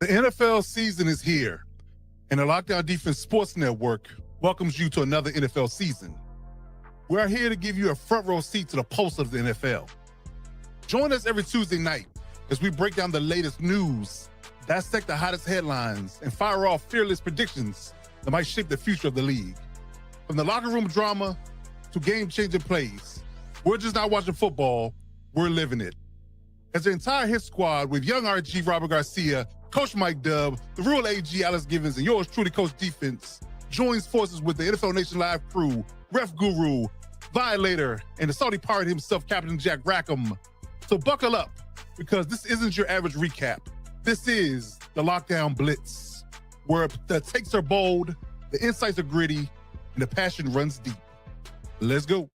The NFL season is here, and the Lockdown Defense Sports Network welcomes you to another NFL season. We are here to give you a front row seat to the pulse of the NFL. Join us every Tuesday night as we break down the latest news, dissect the hottest headlines, and fire off fearless predictions that might shape the future of the league. From the locker room drama to game-changing plays, we're just not watching football, we're living it. As the entire hit squad with young RG Robert Garcia, Coach Mike Dubb, the real AG Alex Givens, and yours truly, Coach Defense, joins forces with the NFL Nation Live crew, Ref Guru, Violator, and the Saudi pirate himself, Captain Jack Rackham. So buckle up, because this isn't your average recap. This is the Lockdown Blitz, where the takes are bold, the insights are gritty, and the passion runs deep. Let's go.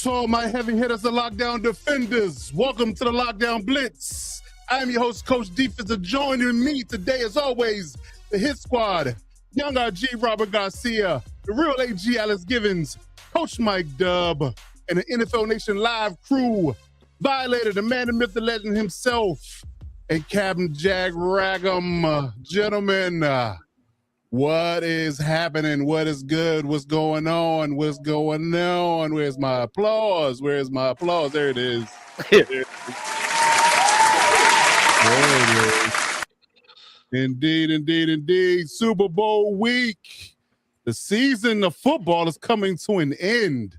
To all my heavy hitters, the Lockdown Defenders, welcome to the Lockdown Blitz. I am your host, Coach Defense, and joining me today, as always, the Hit Squad, young RG Robert Garcia, the real AG Alex Givens, Coach Mike Dubb, and the NFL Nation Live crew, Violator, the man, the myth, the legend himself, and Captain Jack Rackham. Gentlemen, what is happening? What is good? What's going on? What's going on? Where's my applause? Where's my applause? There it is. There it is. Indeed. Super Bowl week. The season of football is coming to an end.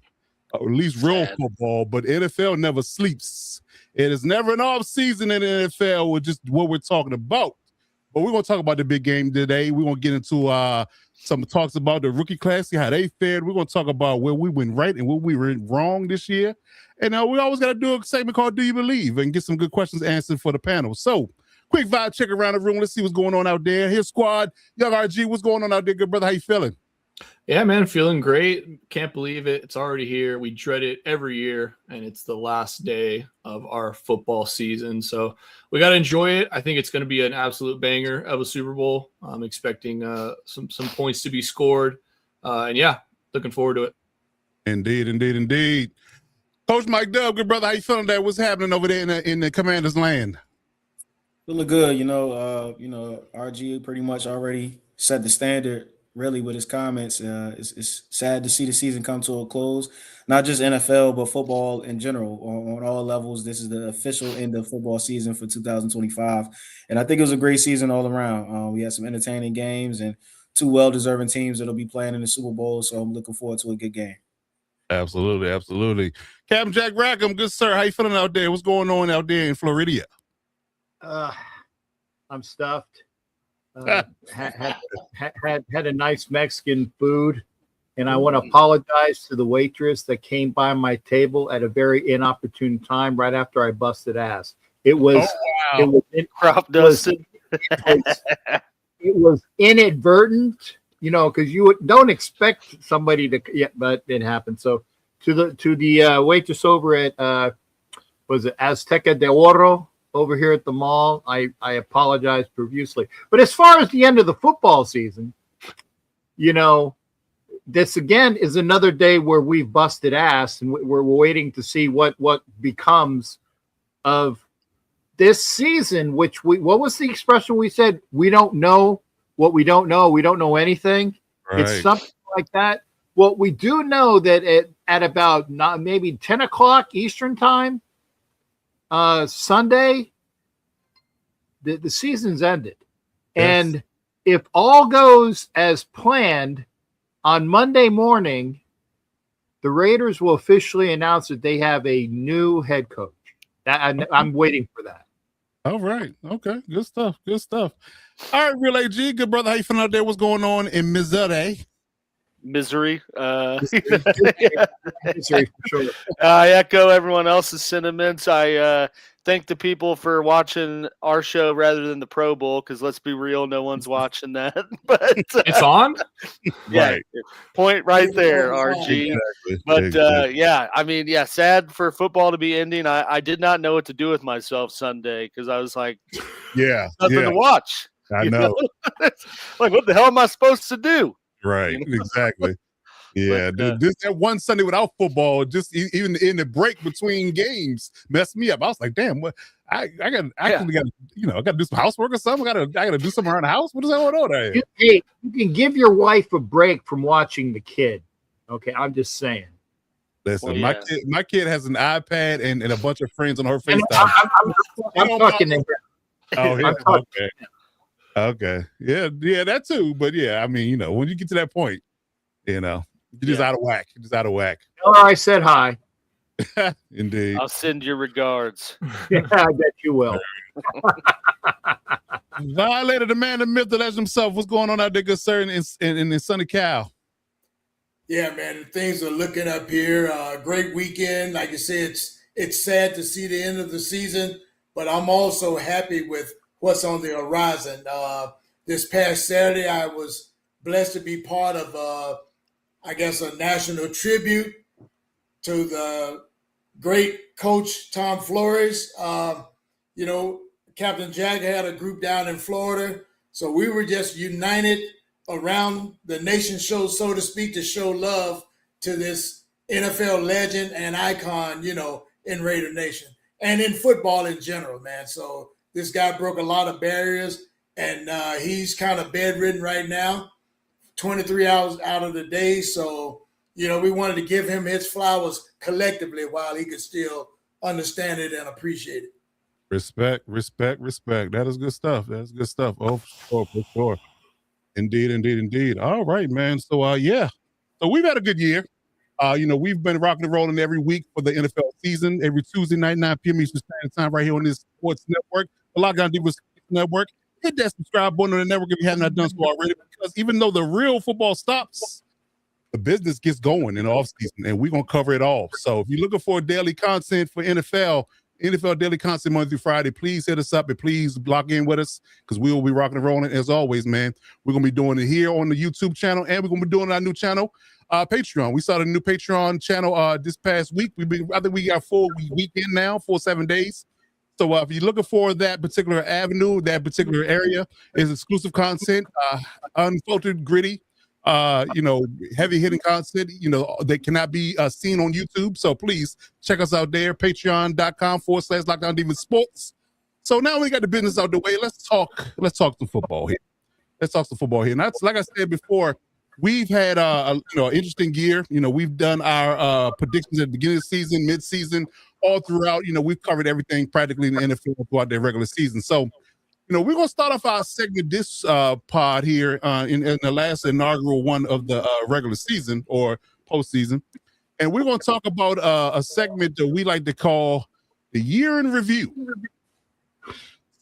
Or at least real football, but NFL never sleeps. It is never an off season in the NFL with just what we're talking about. But we're going to talk about the big game today. We're going to get into some talks about the rookie class, see how they fared. We're going to talk about where we went right and where we went wrong this year. And we always got to do a segment called Do You Believe? And get some good questions answered for the panel. So, quick vibe check around the room. Let's see what's going on out there. His squad, young RG, what's going on out there, good brother? How you feeling? Yeah, man, feeling great. Can't believe it. It's already here. We dread it every year, and it's the last day of our football season. So we got to enjoy it. I think it's going to be an absolute banger of a Super Bowl. I'm expecting some points to be scored. And, yeah, looking forward to it. Indeed. Coach Mike Dubb, good brother, how you feeling there? What's happening over there in the Commander's land? Feeling good. RG pretty much already set the standard. Really, with his comments, it's sad to see the season come to a close. Not just NFL, but football in general on all levels. This is the official end of football season for 2025, and I think it was a great season all around. We had some entertaining games and two well-deserving teams that'll be playing in the Super Bowl. So I'm looking forward to a good game. Absolutely. Captain Jack Rackham, good sir. How you feeling out there? What's going on out there in Florida? I'm stuffed. Had a nice Mexican food, and I want to apologize to the waitress that came by my table at a very inopportune time right after I busted ass. It was inadvertent, because you don't expect somebody to, but it happened. So to the waitress over at was it Azteca de Oro over here at the mall, I apologize profusely. But as far as the end of the football season, this again is another day where we've busted ass, and we're waiting to see what becomes of this season. What was the expression we said? We don't know what we don't know. We don't know anything. It's something like that. Well, we do know that at about maybe 10 o'clock Eastern time, Sunday, the season's ended. Yes. And if all goes as planned, on Monday morning, the Raiders will officially announce that they have a new head coach. I'm waiting for that. All right. Okay. Good stuff. Good stuff. All right, Real AG. Good brother. How you feeling out there? What's going on in Missouri? Misery. Misery for sure. I echo everyone else's sentiments. I thank the people for watching our show rather than the Pro Bowl, because let's be real, no one's watching that. But it's on. Yeah, right. Point right there, RG. Exactly. But yeah, I mean, yeah, sad for football to be ending. I did not know what to do with myself Sunday, because I was like, nothing to watch. I know. Like, what the hell am I supposed to do? Right, exactly. Yeah, that one Sunday without football, just even in the break between games, messed me up. I was like, "Damn, what? I got I got to do some housework or something. I got to do something around the house. What is that going on there?" Hey, you can give your wife a break from watching the kid. Okay, I'm just saying. Listen, my kid has an iPad and a bunch of friends on her FaceTime. I'm talking to him. Oh, yeah. Okay. Okay. Yeah, that too. But yeah, I mean, when you get to that point, you're just out of whack. You're just out of whack. Tell her I said hi. Indeed. I'll send your regards. Yeah, I bet you will. Violator, the man, the myth, the legend himself. What's going on out there, good sir, in sunny Cal? Yeah, man, things are looking up here. Great weekend. Like you said, it's sad to see the end of the season, but I'm also happy with what's on the horizon. This past Saturday, I was blessed to be part of, a national tribute to the great coach Tom Flores. Captain Jack had a group down in Florida, so we were just united around the nation show, so to speak, to show love to this NFL legend and icon, in Raider Nation and in football in general, man. So this guy broke a lot of barriers, and he's kind of bedridden right now, 23 hours out of the day. So, we wanted to give him his flowers collectively while he could still understand it and appreciate it. Respect. That is good stuff. That's good stuff. Oh, for sure. Indeed. All right, man. So, So we've had a good year. We've been rocking and rolling every week for the NFL season, every Tuesday night, 9 p.m. Eastern Standard Time, right here on this sports network, the Lockdown Divas Network. Hit that subscribe button on the network if you haven't done so already, because even though the real football stops, the business gets going in the offseason, and we're going to cover it all. So if you're looking for daily content for NFL daily content Monday through Friday, please hit us up and please log in with us, because we will be rocking and rolling as always, man. We're going to be doing it here on the YouTube channel, and we're going to be doing our new channel, Patreon. We started a new Patreon channel this past week. I think we got full weekend now, 7 days. So if you're looking for that particular avenue, that particular area, is exclusive content, unfiltered, gritty, heavy hitting content, that cannot be seen on YouTube. So please check us out there, patreon.com/Lockdown Divas Sports. So now we got the business out the way. Let's talk some football here. And that's, like I said before, we've had an interesting year. We've done our predictions at the beginning of the season, mid-season, all throughout. We've covered everything practically in the NFL throughout their regular season. So, we're going to start off our segment this pod here in the last inaugural one of the regular season or postseason. And we're going to talk about a segment that we like to call the year in review.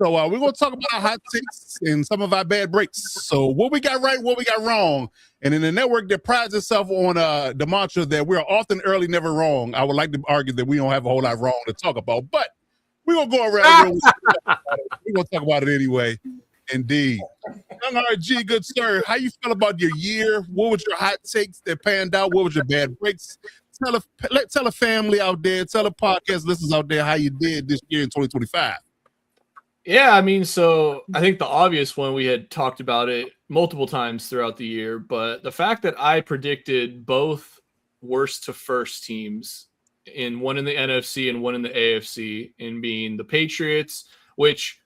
So we're going to talk about our hot takes and some of our bad breaks. So what we got right, what we got wrong. And in the network that prides itself on the mantra that we're often early, never wrong, I would like to argue that we don't have a whole lot wrong to talk about. But we're going to go around. We're going to talk about it anyway. Indeed. Young RG, good sir, how you feel about your year? What was your hot takes that panned out? What was your bad breaks? Tell a family out there, tell the podcast listeners out there how you did this year in 2025. Yeah, I mean, so I think the obvious one, we had talked about it multiple times throughout the year, but the fact that I predicted both worst to first teams, one in the NFC and one in the AFC, in being the Patriots, which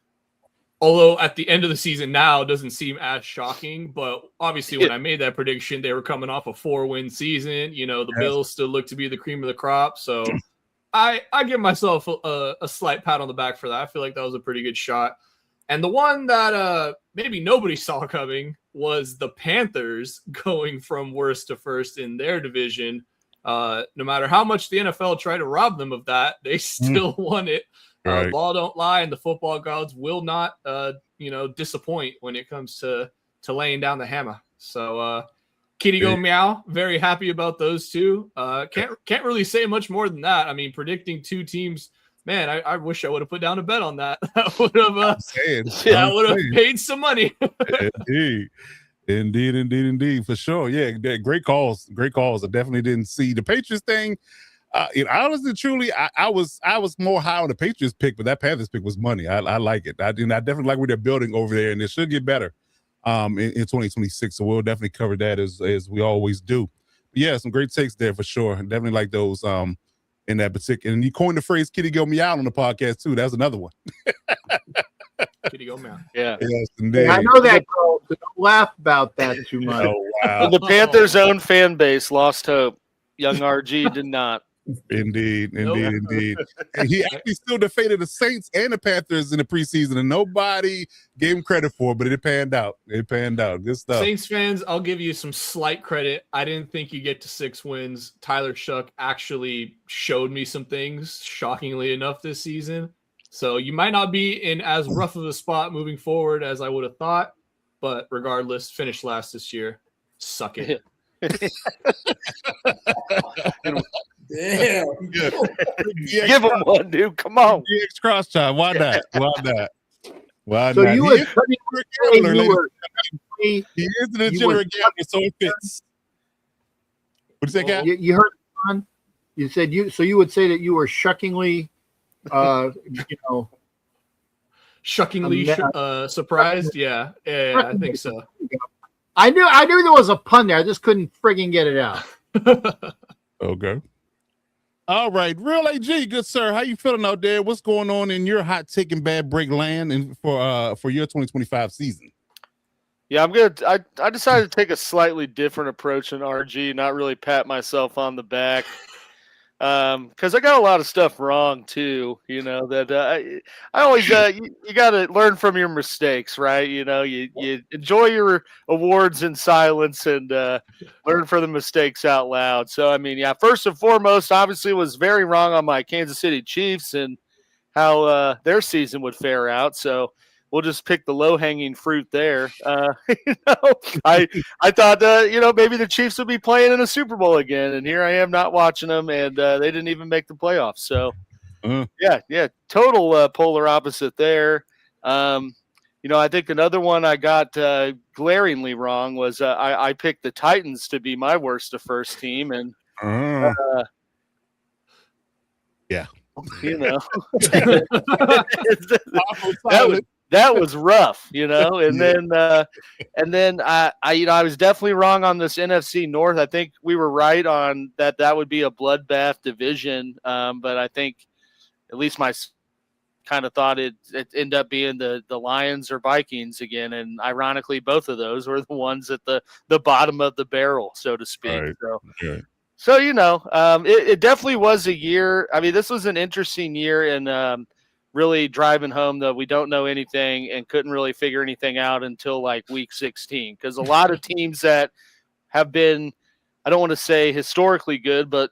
although at the end of the season now it doesn't seem as shocking, but obviously when I made that prediction, they were coming off a 4-win season. The Bills still look to be the cream of the crop. So I give myself a slight pat on the back for that. I feel like that was a pretty good shot. And the one that maybe nobody saw coming was the Panthers going from worst to first in their division. No matter how much the NFL tried to rob them of that, they still won it. Right. Ball don't lie, and the football gods will not, disappoint when it comes to laying down the hammer. So, Kitty Go Meow, very happy about those two. Can't really say much more than that. I mean, predicting two teams, man, I wish I would have put down a bet on that. That would have paid some money. Indeed, for sure. Yeah, great calls. I definitely didn't see the Patriots thing. Honestly, truly, I was more high on the Patriots pick, but that Panthers pick was money. I like it. I definitely like what they're building over there, and it should get better in 2026. So we'll definitely cover that as we always do. But yeah, some great takes there for sure. Definitely like those in that particular. And you coined the phrase "Kitty Go Meow" on the podcast too. That's another one. Kitty Go Meow. Yeah. Yes, indeed. I know that, girl, so don't laugh about that too much. Oh, wow. The Panthers' own fan base lost hope. Young RG did not. Indeed. Nope. And he actually still defeated the Saints and the Panthers in the preseason, and nobody gave him credit for it, but it panned out. Good stuff. Saints fans, I'll give you some slight credit. I didn't think you get to 6 wins. Tyler Shuck actually showed me some things, shockingly enough, this season. So you might not be in as rough of a spot moving forward as I would have thought, but regardless, finished last this year. Suck it. Damn. Good. Give him one, dude. Come on. DX cross time. Why not? So you were He is an degenerate gambler, so it fits. What'd you say, Kat? you heard John? You said you would say that you were shockingly Shockingly surprised. Yeah, I think so. I knew there was a pun there. I just couldn't friggin' get it out. Okay. All right, Real AG, good sir. How you feeling out there? What's going on in your hot take and bad break land and for your 2025 season? Yeah, I'm good. I decided to take a slightly different approach than RG, not really pat myself on the back. Because I got a lot of stuff wrong too, that I always you got to learn from your mistakes, right? You enjoy your awards in silence and learn from the mistakes out loud. So I mean, yeah, first and foremost, obviously was very wrong on my Kansas City Chiefs and how their season would fare out. So we'll just pick the low-hanging fruit there. I thought, maybe the Chiefs would be playing in a Super Bowl again, and here I am not watching them, and they didn't even make the playoffs. So, yeah, total polar opposite there. I think another one I got glaringly wrong was I picked the Titans to be my worst of first team, and yeah. That was rough, and then I was definitely wrong on this NFC North. I think we were right on that would be a bloodbath division. But I think at least my kind of thought it ended up being the Lions or Vikings again. And ironically, both of those were the ones at the bottom of the barrel, so to speak. Right. So it definitely was a year. I mean, this was an interesting year, and really driving home that we don't know anything and couldn't really figure anything out until like week 16. Because a lot of teams that have been, I don't want to say historically good, but,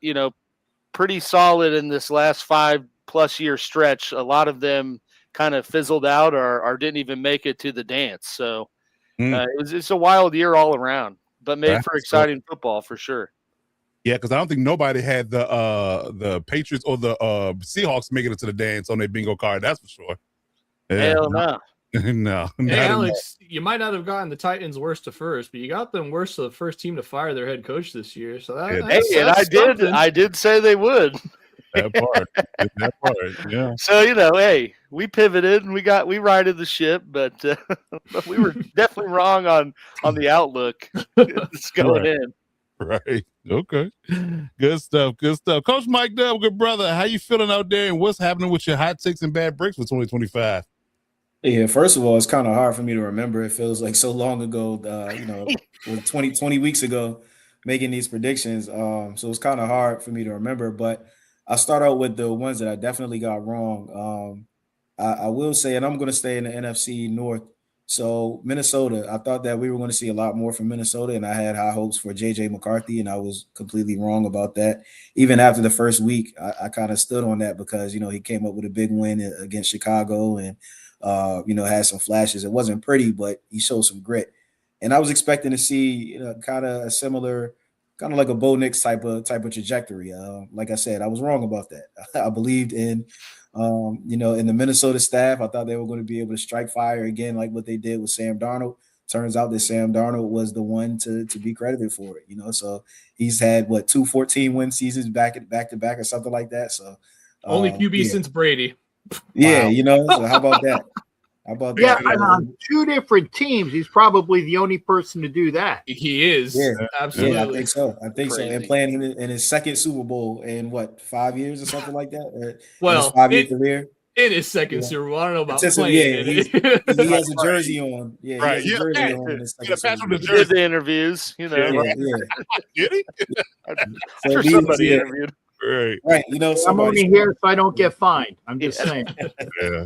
pretty solid in this last 5+ year stretch, a lot of them kind of fizzled out or didn't even make it to the dance. So it's a wild year all around, but made for exciting football for sure. Yeah, because I don't think nobody had the Patriots or the Seahawks making it to the dance on their bingo card. That's for sure. Yeah. Hell no. No. Hey, Alex, you might not have gotten the Titans worst to first, but you got them worst to the first team to fire their head coach this year. So I did say they would. That part. Yeah. So hey, we pivoted and we righted the ship, but we were definitely wrong on the outlook. It's going in. Right. Okay. Good stuff. Coach Mike Dub, good brother. How you feeling out there, and what's happening with your hot takes and bad breaks for 2025? Yeah, first of all, it's kind of hard for me to remember. It feels like so long ago, was 20 weeks ago making these predictions. So it's kind of hard for me to remember, but I'll start out with the ones that I definitely got wrong. I will say, and I'm going to stay in the NFC North. So Minnesota, I thought that we were going to see a lot more from Minnesota, and I had high hopes for JJ McCarthy, and I was completely wrong about that. Even after the first week, I kind of stood on that because, he came up with a big win against Chicago and had some flashes. It wasn't pretty, but he showed some grit. And I was expecting to see, kind of a similar, kind of like a Bo Nix type of trajectory. Like I said, I was wrong about that. I believed in, in the Minnesota staff. I thought they were going to be able to strike fire again, like what they did with Sam Darnold. Turns out that Sam Darnold was the one to be credited for it. So he's had 2 14-win seasons back to back or something like that. So only QB since Brady. Yeah, so how about that? How about Yeah, that? and on 2 different teams, he's probably the only person to do that. He is. Yeah, Absolutely. Yeah, I think so. Crazy. And playing in his second Super Bowl in 5 years or something like that? Well, in his 5-year career. In his second Super Bowl. I don't know about Just, playing he has a jersey on. Yeah, Right. he has a jersey on. In his second Super Bowl. He did the interviews, Yeah. Get it? I'm sure somebody interviewed. Right. I'm only here so I don't get fined. I'm just saying. Yeah.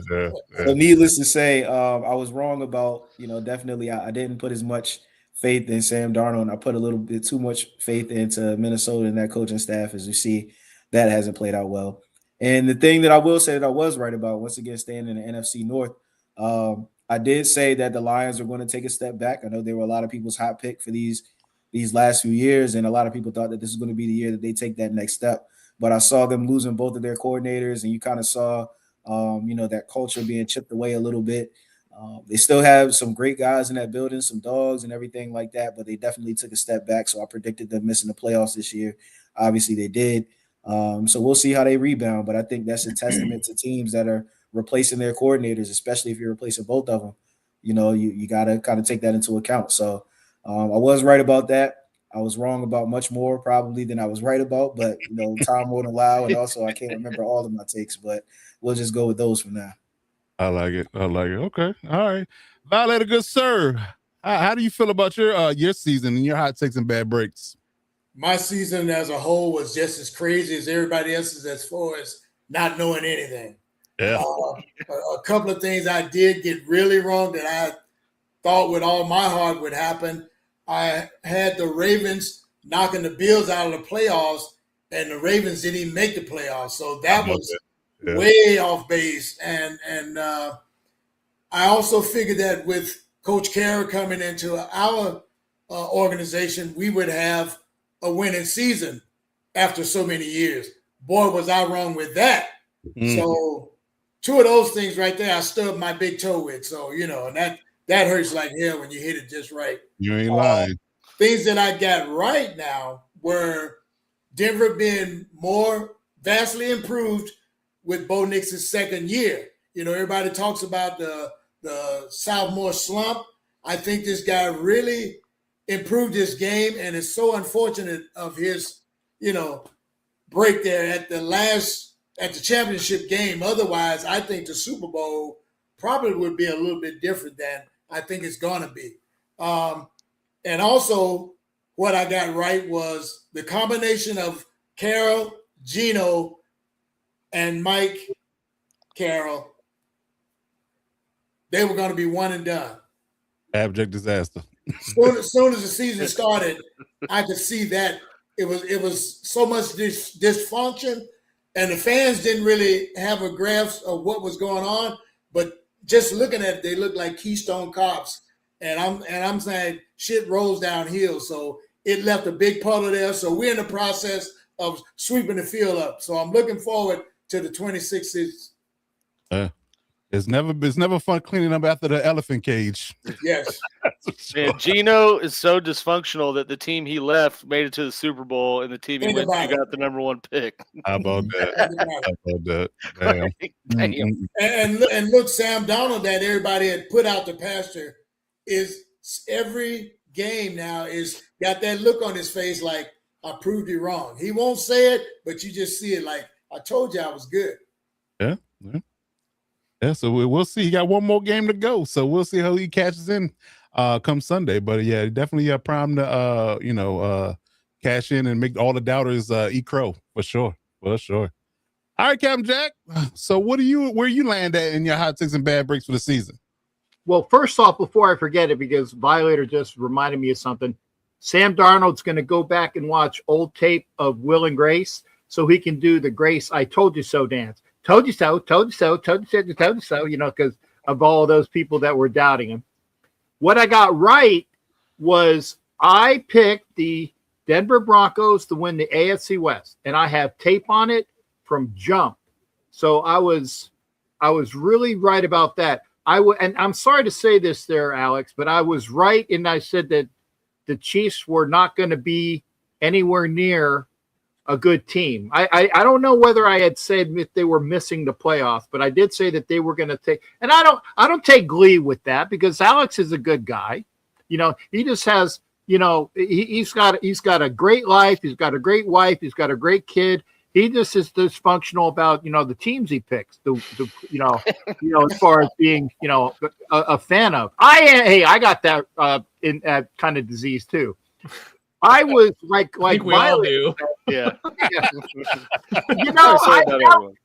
So needless to say, I was wrong about, definitely I didn't put as much faith in Sam Darnold, and I put a little bit too much faith into Minnesota and that coaching staff. As you see, that hasn't played out well. And the thing that I will say that I was right about, once again, staying in the NFC North, I did say that the Lions are going to take a step back. I know there were a lot of people's hot pick for these last few years, and a lot of people thought that this is going to be the year that they take that next step. But I saw them losing both of their coordinators, and you kind of saw, that culture being chipped away a little bit. They still have some great guys in that building, some dogs and everything like that, but they definitely took a step back. So I predicted them missing the playoffs this year. Obviously, they did. So we'll see how they rebound. But I think that's a testament to teams that are replacing their coordinators, especially if you're replacing both of them. You got to kind of take that into account. So I was right about that. I was wrong about much more probably than I was right about, but time won't allow, and also I can't remember all of my takes, but we'll just go with those for now. I like it. Okay. All right. Violator, good sir. How do you feel about your season and your hot takes and bad breaks? My season as a whole was just as crazy as everybody else's as far as not knowing anything. Yeah. A couple of things I did get really wrong that I thought with all my heart would happen. I had the Ravens knocking the Bills out of the playoffs, and the Ravens didn't even make the playoffs. So that was way off base. And I also figured that with Coach Kara coming into our organization, we would have a winning season after so many years. Boy, was I wrong with that. So 2 of those things right there, I stubbed my big toe with. So, and that hurts like hell when you hit it just right. You ain't lying. Things that I got right now were Denver being more vastly improved with Bo Nix's second year. Everybody talks about the sophomore slump. I think this guy really improved his game, and it's so unfortunate of his, break there at the championship game. Otherwise, I think the Super Bowl probably would be a little bit different than I think it's going to be. And also what I got right was the combination of Carroll, Gino, and Mike Carroll. They were going to be one and done. Abject disaster. Soon as the season started, I could see that it was so much dysfunction, and the fans didn't really have a grasp of what was going on. But just looking at it, they looked like Keystone Cops, and I'm saying shit rolls downhill. So it left a big puddle there. So we're in the process of sweeping the field up. So I'm looking forward to the 26th. It's never fun cleaning up after the elephant cage. Yes. And Gino is so dysfunctional that the team he left made it to the Super Bowl, and the team he went to got the #1 pick. How about that? Damn. And look, Sam Darnold that everybody had put out the pasture is every game now is got that look on his face like I proved you wrong. He won't say it, but you just see it like I told you I was good. Yeah. Yeah, so we'll see. He got one more game to go, so we'll see how he catches in come Sunday. But yeah, definitely prime to cash in and make all the doubters eat crow for sure. For sure. All right, Captain Jack. So where you land at in your hot takes and bad breaks for the season? Well, first off, before I forget it, because Violator just reminded me of something, Sam Darnold's going to go back and watch old tape of Will and Grace so he can do the Grace I told you so dance. Told you so, told you so, told you so, because of all those people that were doubting him. What I got right was I picked the Denver Broncos to win the AFC West, and I have tape on it from jump. So I was really right about that. And I'm sorry to say this there, Alex, but I was right, and I said that the Chiefs were not going to be anywhere near a good team. I don't know whether I had said if they were missing the playoffs, but I did say that they were going to take. And I don't take glee with that because Alex is a good guy. He just has. He's got a great life. He's got a great wife. He's got a great kid. He just is dysfunctional about the teams he picks. As far as being a fan of. I got that in kind of disease too. I was like I think we all do. Yeah.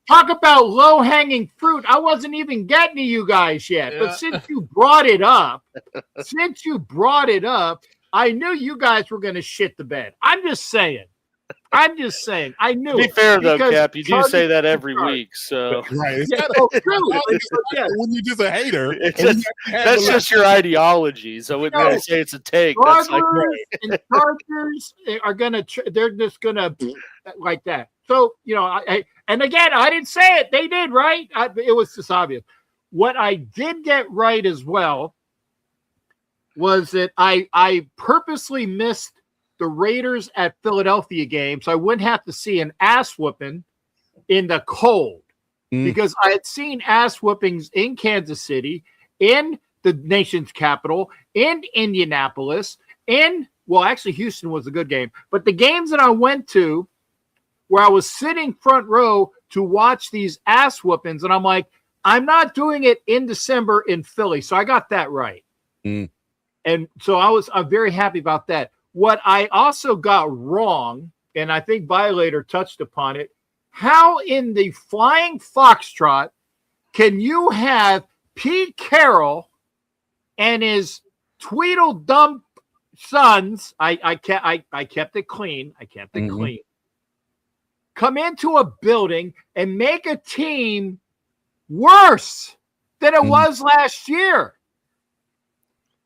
Talk about low hanging fruit. I wasn't even getting to you guys yet, but since you brought it up, I knew you guys were going to shit the bed. I'm just saying. I knew. To be fair though, Cap, you do say that every week, so right. When you're just a hater, that's just your ideology. So when I say it's a take, that's like and Chargers are gonna. They're just gonna like that. So and again, I didn't say it. They did, right? It was just obvious. What I did get right as well was that I purposely missed the Raiders at Philadelphia game, so I wouldn't have to see an ass whooping in the cold because I had seen ass whoopings in Kansas City, in the nation's capital, in Indianapolis, actually Houston was a good game, but the games that I went to where I was sitting front row to watch these ass whoopings, and I'm like, I'm not doing it in December in Philly, so I got that right. And so I'm very happy about that. What I also got wrong, and I think Violator touched upon it, how in the flying foxtrot can you have Pete Carroll and his Tweedledum sons? I kept it clean. Clean. Come into a building and make a team worse than it was last year.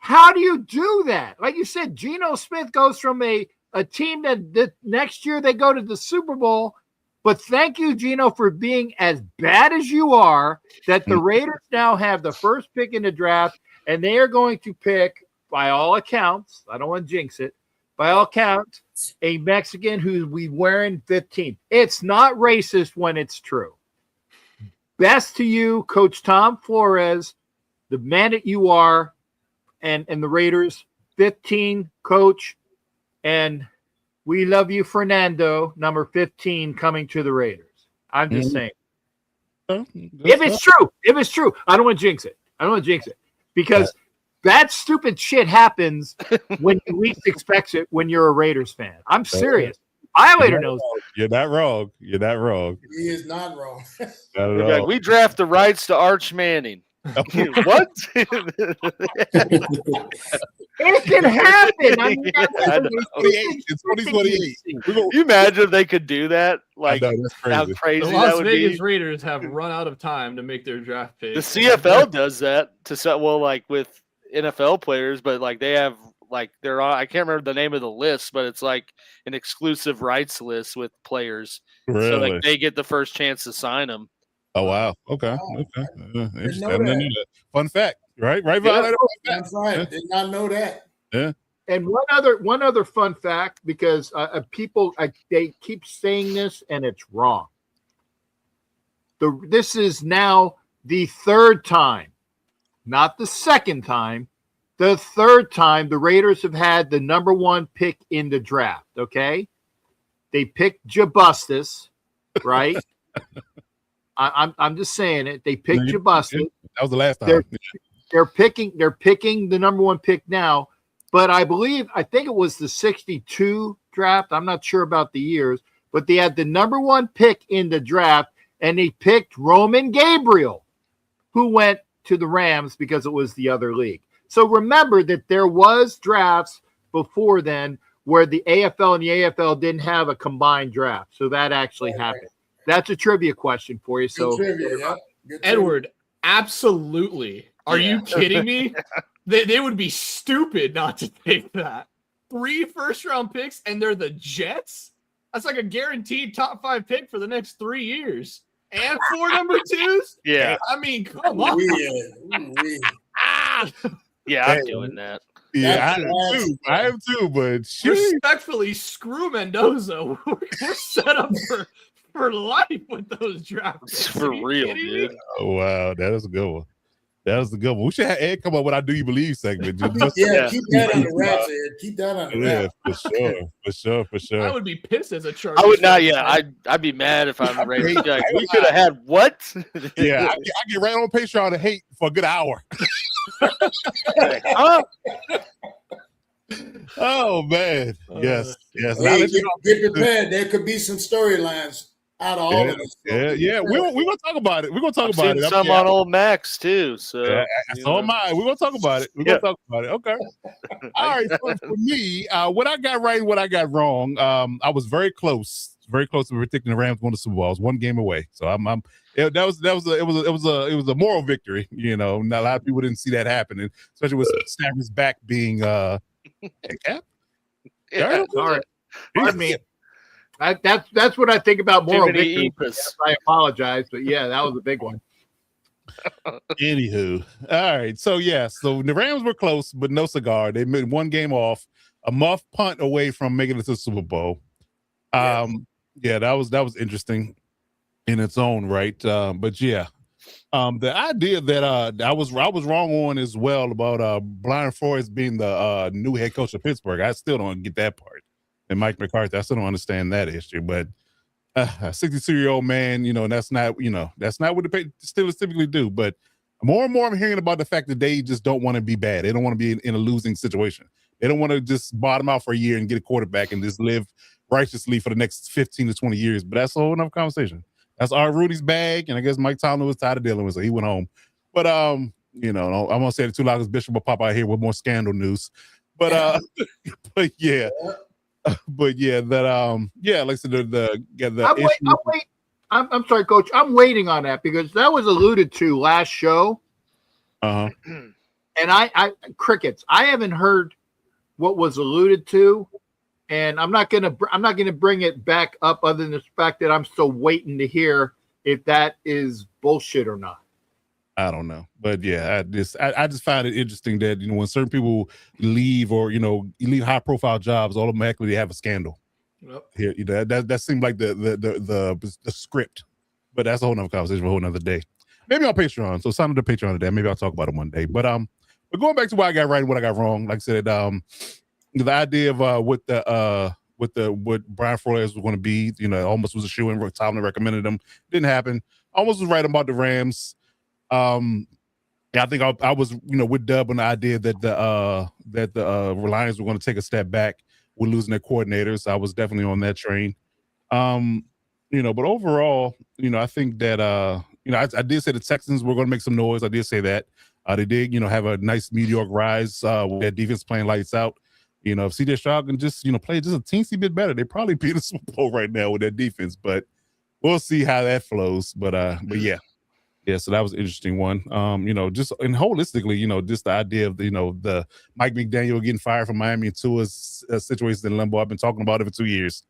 How do you do that? Like you said, Geno Smith goes from a team that next year they go to the Super Bowl. But thank you, Geno, for being as bad as you are, that the Raiders now have the first pick in the draft, and they are going to pick, by all accounts, I don't want to jinx it, by all accounts, a Mexican who we wearing 15. It's not racist when it's true. Best to you, Coach Tom Flores, the man that you are, and the Raiders, 15, coach, and we love you, Fernando, number 15, coming to the Raiders. I'm just saying. If it's true, I don't want to jinx it. Because that stupid shit happens when you least expect it when you're a Raiders fan. I'm serious. Violator knows. You're not wrong. He is not wrong. We draft the rights to Arch Manning. What? It can happen. I mean, it's 2028. Can you imagine if they could do that? Like, how crazy the that Las would Vegas be? Raiders have run out of time to make their draft pick. The CFL does that like with NFL players, but like they have they're on. I can't remember the name of the list, but it's like an exclusive rights list with players. Really? So like they get the first chance to sign them. Oh wow! Okay. Interesting. I didn't know that. Fun fact, right? Yeah, that's right. Did not know that. Yeah. And one other fun fact, because people they keep saying this and it's wrong. This is now the third time, not the second time, the third time the Raiders have had the number one pick in the draft. Okay, they picked Jabustis, right? I'm just saying it. They picked Jabusted. That was the last time. They're picking the number one pick now, but I think it was the 62 draft. I'm not sure about the years, but they had the number one pick in the draft, and they picked Roman Gabriel, who went to the Rams because it was the other league. So remember that there was drafts before then where the AFL and the AFL didn't have a combined draft. So that actually happened. That's a trivia question for you. So Good trivia, yeah. Good Edward, absolutely. Are you kidding me? They would be stupid not to take that. 3 first-round picks, and they're the Jets? That's like a guaranteed top 5 pick for the next 3 years. And 4 number 2s? Yeah. I mean, come on. Yeah, I'm doing that. Yeah, I am too, but respectfully, screw Mendoza. We're set up for life with those drafts. For real, dude. Oh, wow, that is a good one. That was the good one. We should have Ed come up with our "Do You Believe" segment. Keep that on the wraps, Ed. Keep that on the wraps. For sure. I would be pissed as a Chargers. I would not. Yeah, I'd be mad if I'm Ravens. Like, we could have had what? Yeah, I get right on Patreon to hate for a good hour. Oh man, yes. Hey, get prepared. There could be some storylines out of all of this. Yeah. We're gonna talk about it. We're gonna talk about it. Some on old Max too. So so am I. We're gonna talk about it. Okay. All right. So for me, what I got right and what I got wrong, I was very close to predicting the Rams won the Super Bowl. I was one game away. So it was a moral victory. You know, not a lot of people didn't see that happening, especially with Stafford's back being Cap. Yeah. Sorry. Pardon me. That's what I think about moral victory. I apologize, but yeah, that was a big one. Anywho, all right. So the Rams were close, but no cigar. They made one game off, a muff punt away from making it to the Super Bowl. That was interesting in its own right. The idea that I was wrong on as well about Brian Flores being the new head coach of Pittsburgh. I still don't get that part. And Mike McCarthy, I still don't understand that issue. But a 62-year-old man, that's not what the Steelers typically do. But more and more I'm hearing about the fact that they just don't want to be bad. They don't want to be in a losing situation. They don't want to just bottom out for a year and get a quarterback and just live righteously for the next 15 to 20 years. But that's a whole other conversation. That's our Rudy's bag, and I guess Mike Tomlin was tired of dealing with it, so he went home. But I'm gonna say it too loud because Bishop will pop out here with more scandal news. But like I said, I'm sorry, Coach. I'm waiting on that because that was alluded to last show. And I crickets. I haven't heard what was alluded to, and I'm not gonna bring it back up other than the fact that I'm still waiting to hear if that is bullshit or not. I don't know, but I just find it interesting that when certain people leave or leave high profile jobs, automatically they have a scandal. Yep. Here, that seemed like the script, but that's a whole nother conversation for a whole nother day. Maybe on Patreon. So sign up to Patreon today. Maybe I'll talk about it one day. But going back to what I got right and what I got wrong, like I said, the idea of what Brian Flores was going to be, almost was a shoe-in. Tomlin recommended him. Didn't happen. Almost was right about the Rams. I think I was, with Dub on the idea that the Lions were going to take a step back with losing their coordinators. I was definitely on that train. But overall, I think that, I did say the Texans were going to make some noise. I did say that. They did, have a nice meteoric rise with their defense playing lights out. If C.J. Stroud can just, play just a teensy bit better, they probably beat the Super Bowl right now with their defense. But we'll see how that flows. But yeah. Yeah, so that was an interesting one. Just and holistically, just the idea of the Mike McDaniel getting fired from Miami into a situation in limbo. I've been talking about it for 2 years.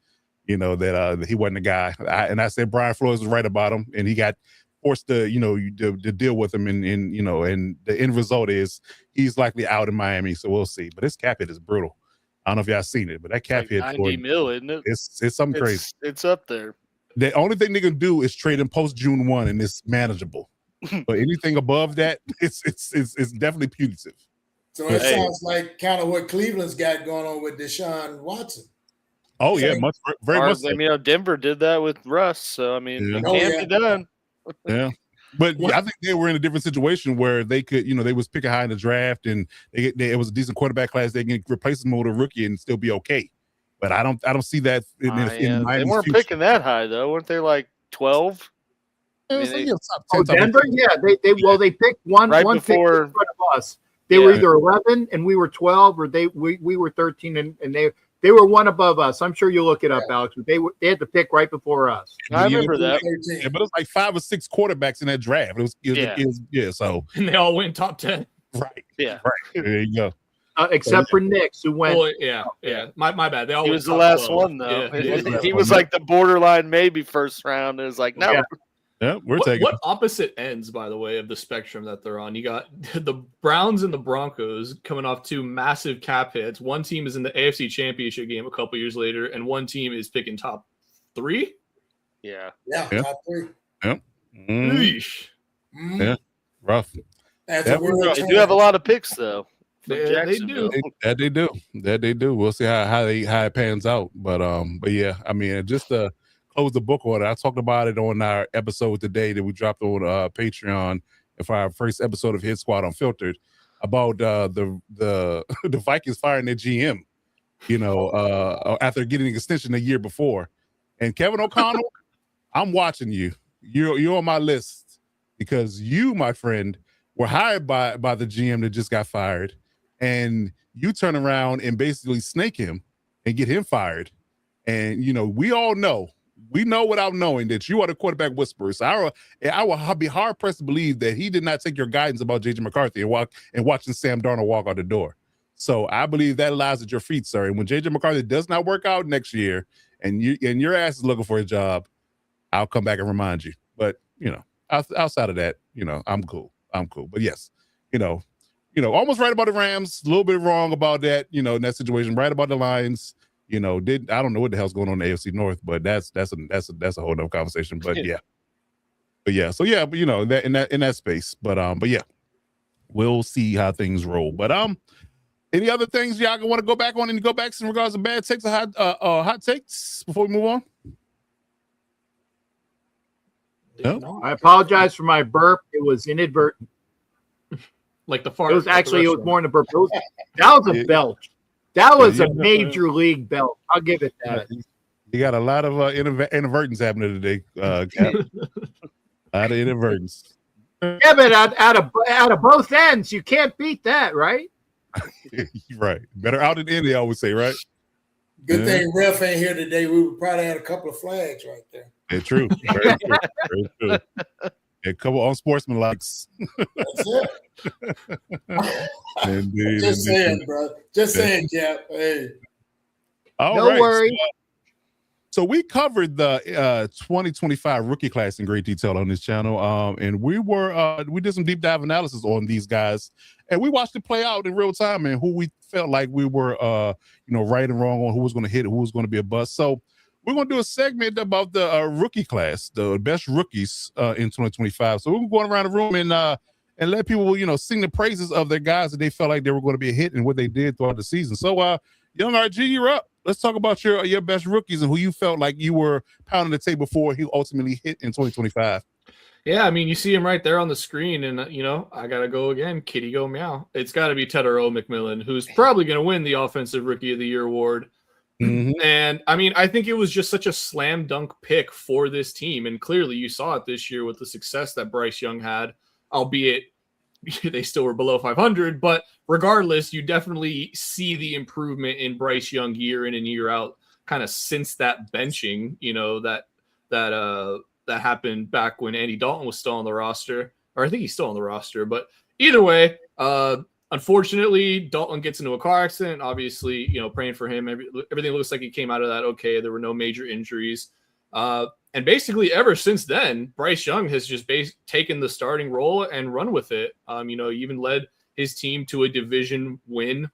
That he wasn't the guy. I said Brian Flores was right about him, and he got forced to deal with him. And the end result is he's likely out in Miami. So we'll see. But his cap hit is brutal. I don't know if y'all seen it, but that cap hit $90 million, isn't it? It's something crazy. It's up there. The only thing they can do is trade him post June 1, and it's manageable. But anything above that, it's definitely punitive. So it sounds like kind of what Cleveland's got going on with Deshaun Watson. Oh yeah, very much. So. Denver did that with Russ, so it can be done. Yeah. But I think they were in a different situation where they could, they was picking high in the draft and it was a decent quarterback class. They can replace them with a rookie and still be okay. But I don't see that in They Miami's weren't future. picking that high though, weren't they? Like 12. It was like, top 10, Oh, top Denver? 15. Yeah, they picked one Right pick before- in front of us. They were either 11 and we were 12, or we were 13 and they were one above us. I'm sure you'll look it up, Alex. But they had to pick right before us. I remember that. Yeah, but it was like 5 or 6 quarterbacks in that draft. So And they all went top 10. right. Yeah. Right. There you go. Except for Knicks, who went. Oh, yeah. My bad. They all He went was the top last 12. one though. Yeah. He was like the borderline maybe first round. It was like no. Yeah. Yeah, we're taking What opposite ends, by the way, of the spectrum that they're on? You got the Browns and the Broncos coming off 2 massive cap hits. One team is in the AFC Championship game a couple years later, and one team is picking top 3. Yeah. Yeah, Yeah. top 3. Eesh. Yeah. Rough. As That a world was- They do have a lot of picks though. from They do. Jacksonville. That they do. We'll see how it pans out. But yeah, I mean, just to close the book on it, I talked about it on our episode today that we dropped on Patreon for our first episode of Hit Squad Unfiltered about the the Vikings firing their GM, after getting an extension the year before. And Kevin O'Connell, I'm watching you. You're on my list because you, my friend, were hired by the GM that just got fired, and you turn around and basically snake him and get him fired. And we all know. We know without knowing that you are the quarterback whisperer. So I will be hard pressed to believe that he did not take your guidance about JJ McCarthy and watching Sam Darnold walk out the door. So I believe that lies at your feet, sir. And when JJ McCarthy does not work out next year, and your ass is looking for a job, I'll come back and remind you. But outside of that, I'm cool. But yes, almost right about the Rams, a little bit wrong about that, in that situation. Right about the Lions. I don't know what the hell's going on in the AFC North, but that's a whole nother conversation. But yeah. So yeah, but that in that space. But yeah, we'll see how things roll. But any other things y'all want to go back on? Any go backs in regards to bad takes or hot takes before we move on? No? I apologize for my burp. It was inadvertent. Like the fart. It was more than a burp. That was a belch. That was a major league belt. I'll give it that. You got a lot of inadvertence happening today, Cap. A lot of inadvertence. Yeah, but out of both ends, you can't beat that, right? Right. Better out than in, they always say, right? Good thing ref ain't here today. We would probably had a couple of flags right there. Yeah, true. Very true. Very true. A couple unsportsman likes. That's it. Indeed, Just indeed. saying, bro. Just saying, Cap. Hey. All No right. worry. So we covered the 2025 rookie class in great detail on this channel. And we did some deep dive analysis on these guys, and we watched it play out in real time and who we felt like we were right and wrong on, who was going to hit, who was going to be a bust. So we're going to do a segment about the rookie class, the best rookies in 2025. So we're going around the room and let people, sing the praises of their guys that they felt like they were going to be a hit and what they did throughout the season. So, young RG, you're up. Let's talk about your best rookies and who you felt like you were pounding the table for he ultimately hit in 2025. Yeah, I mean, you see him right there on the screen, and I gotta go again. Kitty go meow. It's got to be Tetairoa McMillan, who's probably going to win the Offensive Rookie of the Year award. Mm-hmm. And I mean, I think it was just such a slam dunk pick for this team, and clearly you saw it this year with the success that Bryce Young had, albeit they still were below 500. But regardless, you definitely see the improvement in Bryce Young year in and year out, kind of since that benching, that happened back when Andy Dalton was still on the roster, or I think he's still on the roster. But either way, unfortunately, Dalton gets into a car accident. Obviously, praying for him. Everything looks like he came out of that okay. There were no major injuries. And basically, ever since then, Bryce Young has just taken the starting role and run with it. He even led his team to a division win.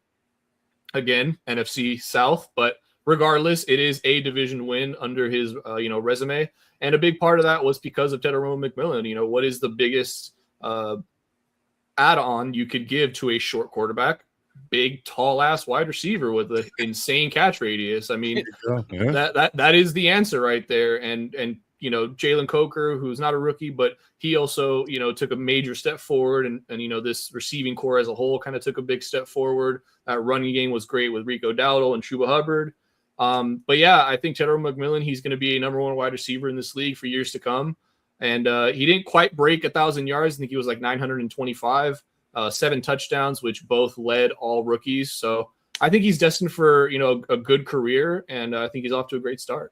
Again, NFC South. But regardless, it is a division win under his, resume. And a big part of that was because of Tetairoa McMillan. What is the biggest add-on you could give to a short quarterback? Big, tall-ass wide receiver with an insane catch radius. I mean, that is the answer right there. And Jalen Coker, who's not a rookie, but he also, took a major step forward. And this receiving core as a whole kind of took a big step forward. That running game was great with Rico Dowdle and Chuba Hubbard. But yeah, I think Tedder McMillan, he's going to be a number one wide receiver in this league for years to come. And he didn't quite break 1,000 yards. I think he was like 925, 7 touchdowns, which both led all rookies. So I think he's destined for, a good career. And I think he's off to a great start.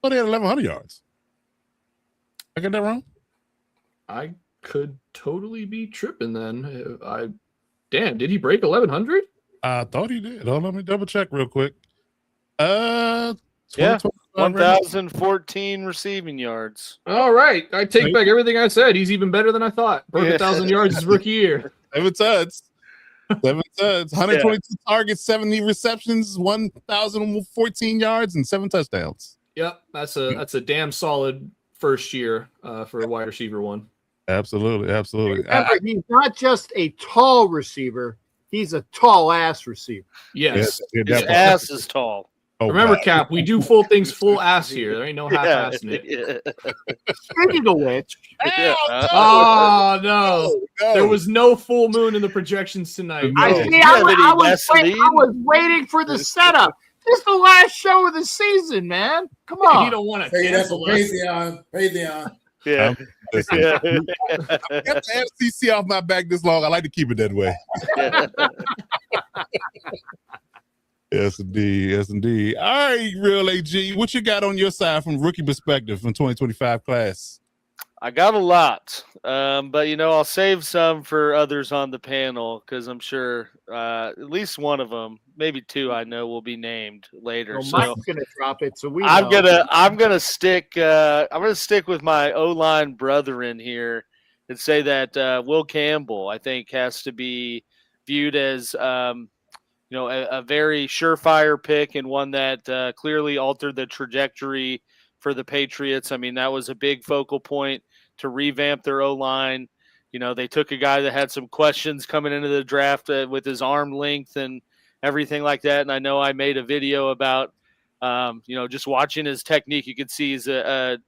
Oh, they had 1,100 yards. I get that wrong? I could totally be tripping then. Damn, did he break 1,100? I thought he did. Hold on, let me double check real quick. 1,014 receiving yards. All right. I take back everything I said. He's even better than I thought. Broke 1,000 yards his rookie year. 7 tuds. 122 targets, 70 receptions, 1,014 yards, and 7 touchdowns. Yep. That's a damn solid first year for a wide receiver one. Absolutely. Remember, he's not just a tall receiver. He's a tall ass receiver. Yes. His ass is tall. Oh, remember, God. Cap, we do full things full ass here. There ain't no half-assing it. Yeah. Speaking of which, Oh, no. There was no full moon in the projections tonight. No. I was waiting for the setup. This is the last show of the season, man. Come on. You don't want to Hey, that's a cancel us. Raytheon. Yeah. Listen, Yeah. I've got the FCC off my back this long. I like to keep it that way. Yes, indeed. All right, Real AG, what you got on your side from rookie perspective from 2025 class? I got a lot, but I'll save some for others on the panel because I'm sure at least one of them, maybe two, I know will be named later. Well, So Mike's gonna drop it, so we. I'm know. gonna stick with my O-line brethren here and say that Will Campbell, I think, has to be viewed as a very surefire pick and one that clearly altered the trajectory for the Patriots. I mean, that was a big focal point to revamp their O-line. They took a guy that had some questions coming into the draft with his arm length and everything like that. And I know I made a video about, just watching his technique. You could see he's a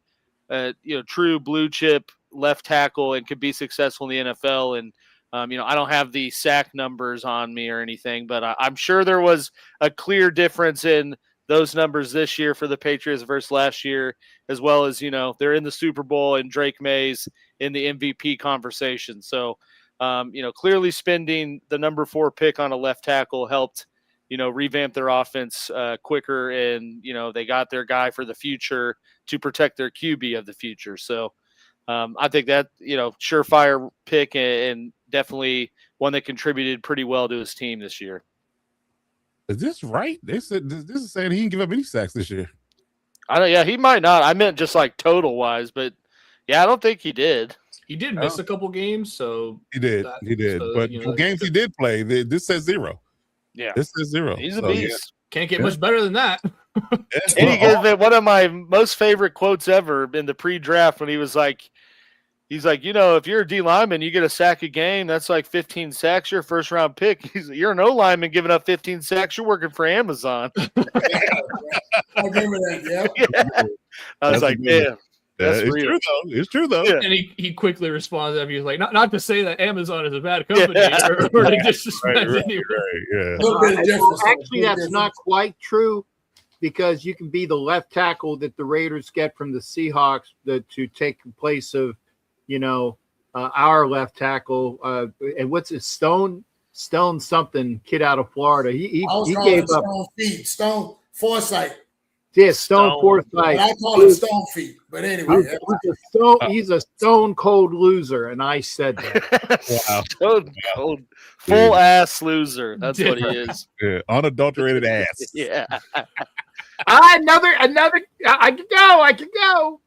true blue chip left tackle and could be successful in the NFL. And, I don't have the sack numbers on me or anything, but I'm sure there was a clear difference in those numbers this year for the Patriots versus last year, as well as, they're in the Super Bowl and Drake May's in the MVP conversation. So, clearly spending the number 4 pick on a left tackle helped, revamp their offense quicker. And, they got their guy for the future to protect their QB of the future. So I think that, surefire pick and definitely one that contributed pretty well to his team this year. Is this right? They said this is saying he didn't give up any sacks this year. He might not. I meant just like total wise, but yeah, I don't think he did. He did miss a couple games, so He did. So, but the games he did play, this says 0. Yeah, This says 0. he's a beast. Yeah. can't get much better than that. And he gave me one of my most favorite quotes ever in the pre-draft when he was like, if you're a D lineman, you get a sack a game. That's like 15 sacks. Your first round pick. You're an O lineman giving up 15 sacks. You're working for Amazon. I remember that. Yeah. I was like, damn, that's it's real. true though. It's true though. Yeah. And he quickly responds after he was like, not to say that Amazon is a bad company or to disrespect anyone. Yeah. Actually, that's not quite true, because you can be the left tackle that the Raiders get from the Seahawks to take the place of, our left tackle. And what's it, Stone something kid out of Florida. He gave up Stone Forsythe. Yeah, Stone Forsythe. I call him Stone Feet, but anyway. He's a stone cold loser, and I said that. Wow. Stone cold, full ass loser. That's what he is. Yeah. Unadulterated ass. Yeah. Another. I can go.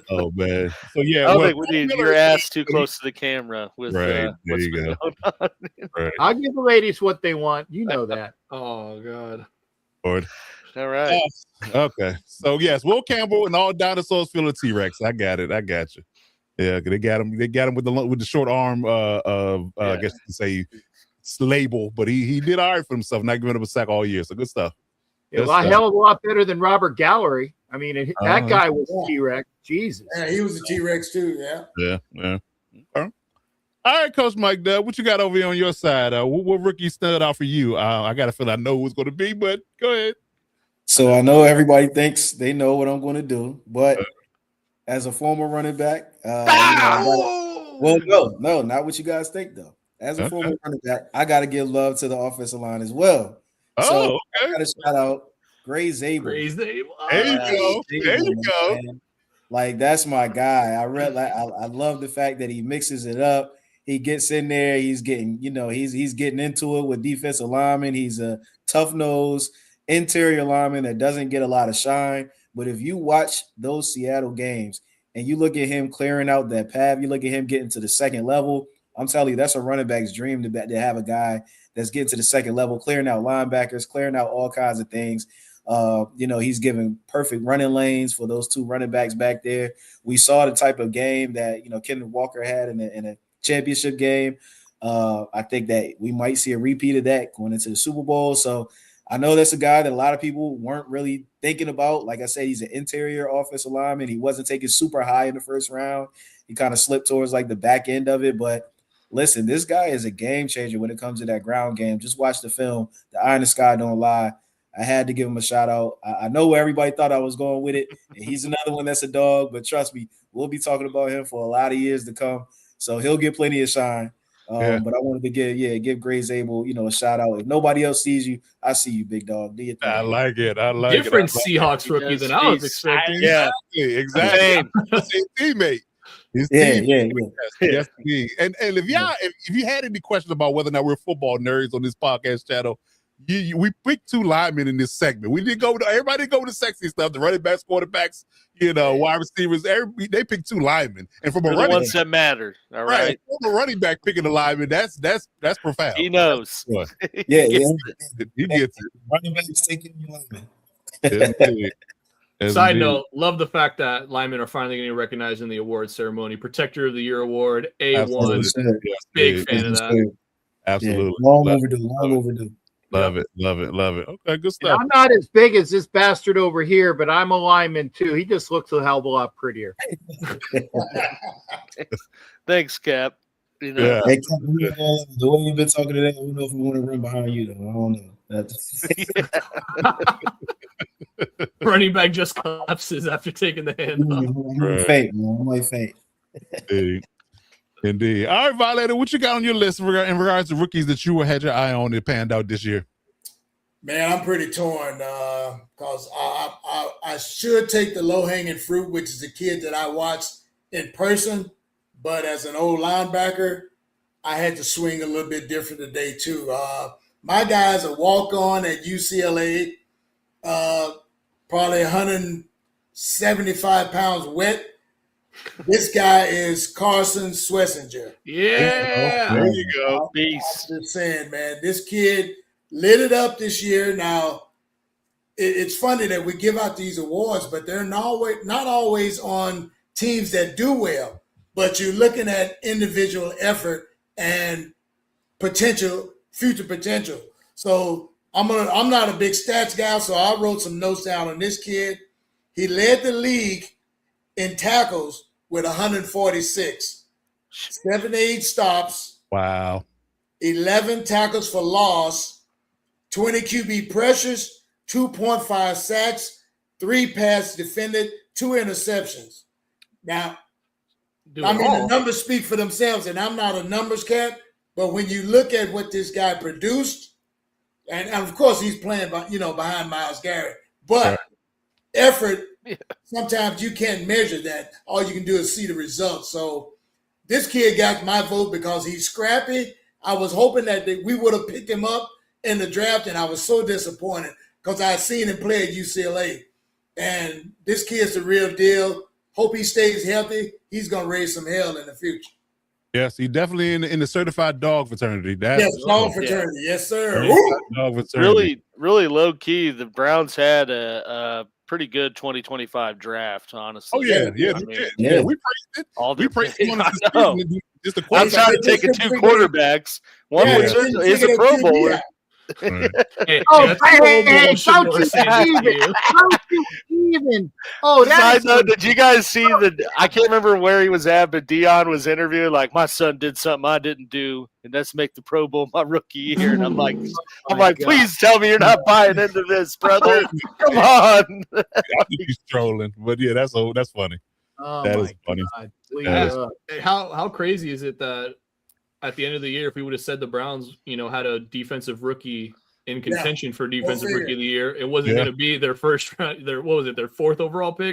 Oh man. So yeah. I don't think we need your ass too close to the camera. With Right. There what's you go. going on. Right. I'll give the ladies what they want. You know that. Oh God. Lord. All right. Okay. So yes, Will Campbell and all dinosaurs feel a T-Rex. I got it. I got you. Yeah, they got him. They got him with the short arm. I guess you can say label, but he did all right for himself. Not giving up a sack all year. So good stuff. It was a hell of a lot better than Robert Gallery. I mean, that guy was T-Rex. Jesus. Yeah, he was a T-Rex too. Yeah. Yeah. Okay. All right, Coach Mike Dub, what you got over here on your side? What rookie stood out for you? I got to feel I know who it's going to be, but go ahead. So I know everybody thinks they know what I'm going to do, but as a former running back, no, not what you guys think though. As a former running back, I got to give love to the offensive line as well. So I got to shout out Gray Zabel. There you go. There you go. Man. Like that's my guy. I love the fact that he mixes it up. He gets in there. He's getting, he's getting into it with defensive linemen. He's a tough-nosed interior lineman that doesn't get a lot of shine. But if you watch those Seattle games and you look at him clearing out that path, you look at him getting to the second level, I'm telling you, that's a running back's dream to have a guy that's getting to the second level, clearing out linebackers, clearing out all kinds of things. He's giving perfect running lanes for those two running backs back there. We saw the type of game that, Kenneth Walker had in a championship game. I think that we might see a repeat of that going into the Super Bowl. So I know that's a guy that a lot of people weren't really thinking about. Like I said, he's an interior offensive lineman. He wasn't taken super high in the first round. He kind of slipped towards like the back end of it. But listen, this guy is a game changer when it comes to that ground game. Just watch the film. The eye in the sky don't lie. I had to give him a shout out. I know where everybody thought I was going with it. And he's another one that's a dog, but trust me, we'll be talking about him for a lot of years to come. So he'll get plenty of shine. But I wanted to give Gray Zabel, a shout out. If nobody else sees you, I see you, big dog. Do your thing. I like it. Different Seahawks rookie than I was expecting. Yeah, exactly. Same teammate. His team. Yes, and if you had any questions about whether or not we're football nerds on this podcast channel, we picked two linemen in this segment. We didn't everybody didn't go with the sexy stuff, the running backs, quarterbacks, wide receivers. They picked two linemen, and from a running ones that matter. All right, from a running back picking a lineman, that's profound. He knows. He gets it. Running backs taking your lineman. Side note, love the fact that linemen are finally getting recognized in the award ceremony. Protector of the Year award, A1. Big fan of that. Absolutely. Yeah, long overdue. Love it. Okay, good stuff. And I'm not as big as this bastard over here, but I'm a lineman too. He just looks a hell of a lot prettier. Thanks, Cap. Hey, the way you've been talking today, I don't know if we want to run behind you, though. I don't know. Running back just collapses after taking the hand off. I'm like fate. Indeed. All right, Violator, what you got on your list in regards to rookies that you had your eye on that panned out this year? Man, I'm pretty torn because I should take the low-hanging fruit, which is the kid that I watched in person, but as an old linebacker, I had to swing a little bit different today too. My guy's a walk-on at UCLA, probably 175 pounds wet. This guy is Carson Schlesinger. Yeah. There you go. Beast. I'm just saying, man, this kid lit it up this year. Now, it's funny that we give out these awards, but they're not always on teams that do well. But you're looking at individual effort and future potential. So I'm not a big stats guy, so I wrote some notes down on this kid. He led the league in tackles with 146, 78 stops. Wow. 11 tackles for loss, 20 QB pressures, 2.5 sacks, 3 passes defended, 2 interceptions. Now, the numbers speak for themselves, and I'm not a numbers cat, but when you look at what this guy produced, and of course he's playing behind Myles Garrett, but effort, sometimes you can't measure that. All you can do is see the results. So this kid got my vote because he's scrappy. I was hoping that we would have picked him up in the draft, and I was so disappointed because I had seen him play at UCLA. And this kid's the real deal. Hope he stays healthy. He's going to raise some hell in the future. Yes, he definitely in the certified dog fraternity. Dog fraternity. Yes, sir. Dog fraternity. Really low key. The Browns had a pretty good 2025 draft, honestly. Oh, yeah. We praised it. We praised it. I'm trying to take 2 quarterbacks. One is a Pro Bowler. Right. Hey, Oh, that's hey, Pro Bowl shit don't we're you saying to even. you. Don't you even. Oh, that Side is note, did you guys see I can't remember where he was at, but Dion was interviewing like, my son did something I didn't do, and that's make the Pro Bowl my rookie year. And I'm like, God. please tell me you're not buying into this, brother. Come on. I think he's trolling, but yeah, that's funny. Oh That my is funny. God. Please, That How crazy is it that at the end of the year, if we would have said the Browns, had a defensive rookie in contention for defensive rookie of the year, it wasn't going to be their first round. What was it? Their third overall pick?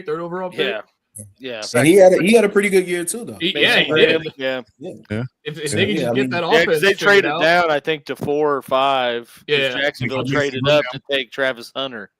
Yeah. And he had a pretty good year too, though. He did. Yeah. If they could just get that Yeah, offense, because they figured traded out. down, I think, to 4 or 5. Yeah. Jacksonville traded up to take Travis Hunter.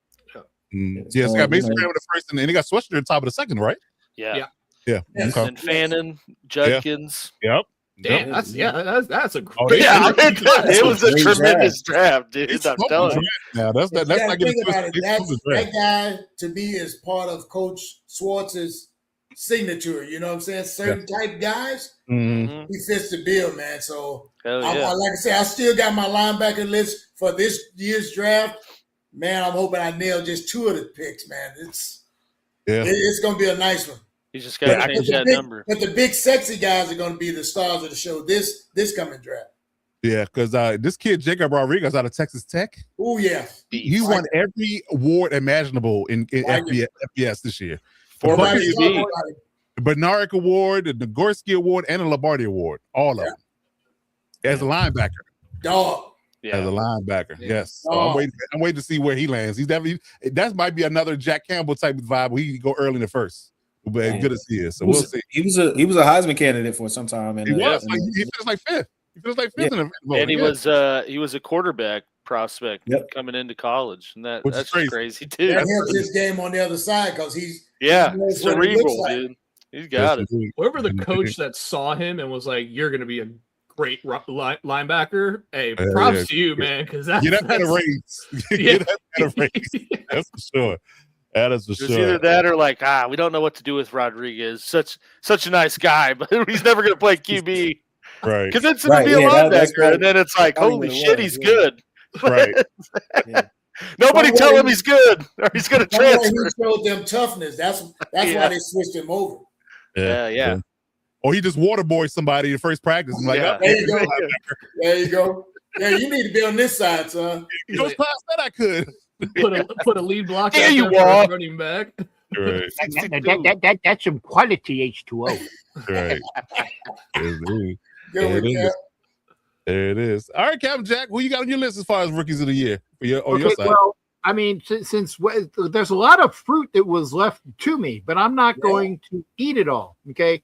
Yeah, it's got Mason Graham in the first, and then they got Sweater at the top of the second, right? Yeah. Okay. And Fannin, Judkins. Yep. Damn, that's a great. It was a Great tremendous draft, dude. I'm telling you. Now that's But not you gotta getting think about it. twisted. That guy to me is part of Coach Schwartz's signature. You know what I'm saying? Certain type guys, Mhm. he fits the bill, man. So, Hell yeah. like I said, I still got my linebacker list for this year's draft. Man, I'm hoping I nail just 2 of the picks, man. It's going to be a nice one. You just got to change that number. But the big sexy guys are going to be the stars of the show this coming draft. Yeah, because this kid Jacob Rodriguez out of Texas Tech, Oh yeah, he won every award imaginable in FBS this year. The Bednarik Award, the Nagorski Award, and the Lombardi Award, all of them. As a linebacker. Dog. As a linebacker, yes. So I'm waiting to see where he lands. He's definitely that might be another Jack Campbell type of vibe where he can go early in the first. But as good as he is, so we'll see. He was a Heisman candidate for some time. He was. He finished like fifth. He finished like fifth in the vote. And he was a quarterback prospect coming into college, and that's crazy too. That helps his game on the other side because he's cerebral, dude. He's got it. Whoever the coach that saw him and was like, "You're going to be a great linebacker," hey, props to you, man, because that's Get that raise. Get that raise. That's for sure. That is for sure. Either that or like, we don't know what to do with Rodriguez. Such a nice guy, but he's never going to play QB. Right. Because it's going to be a linebacker, and then it's like, holy shit, he's good. Right. Nobody tell him he's good, or he's going to transfer. He showed them toughness. That's why they switched him over. Yeah. Or he just waterboyed somebody in first practice. And like, there you go. There you go. Yeah, you need to be on this side, son. Those class that I could. Put a lead block There out you there are. for running back. Right. that's some quality H2O. Right. There it is. All right, Captain Jack, who you got on your list as far as rookies of the year for your side? Well, I mean, since there's a lot of fruit that was left to me, but I'm not going to eat it all. Okay.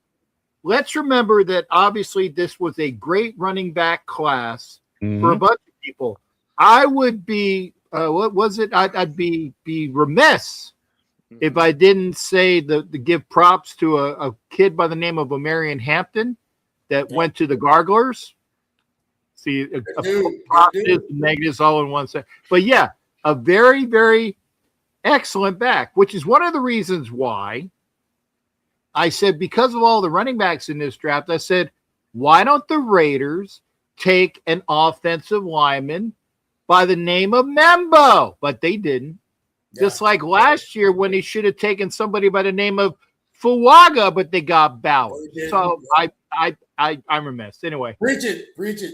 Let's remember that obviously this was a great running back class for a bunch of people. I would be, what was it? I'd be remiss if I didn't say to give props to a kid by the name of Omarion Hampton that went to the Garglers. See, positives and negatives all in one set. But yeah, a very, very excellent back, which is one of the reasons why I said, because of all the running backs in this draft, I said, why don't the Raiders take an offensive lineman by the name of Membo? But they didn't. Yeah. Just like last year when they should have taken somebody by the name of Fuaga, but they got Bowers. So I'm remiss. Anyway. Preach it.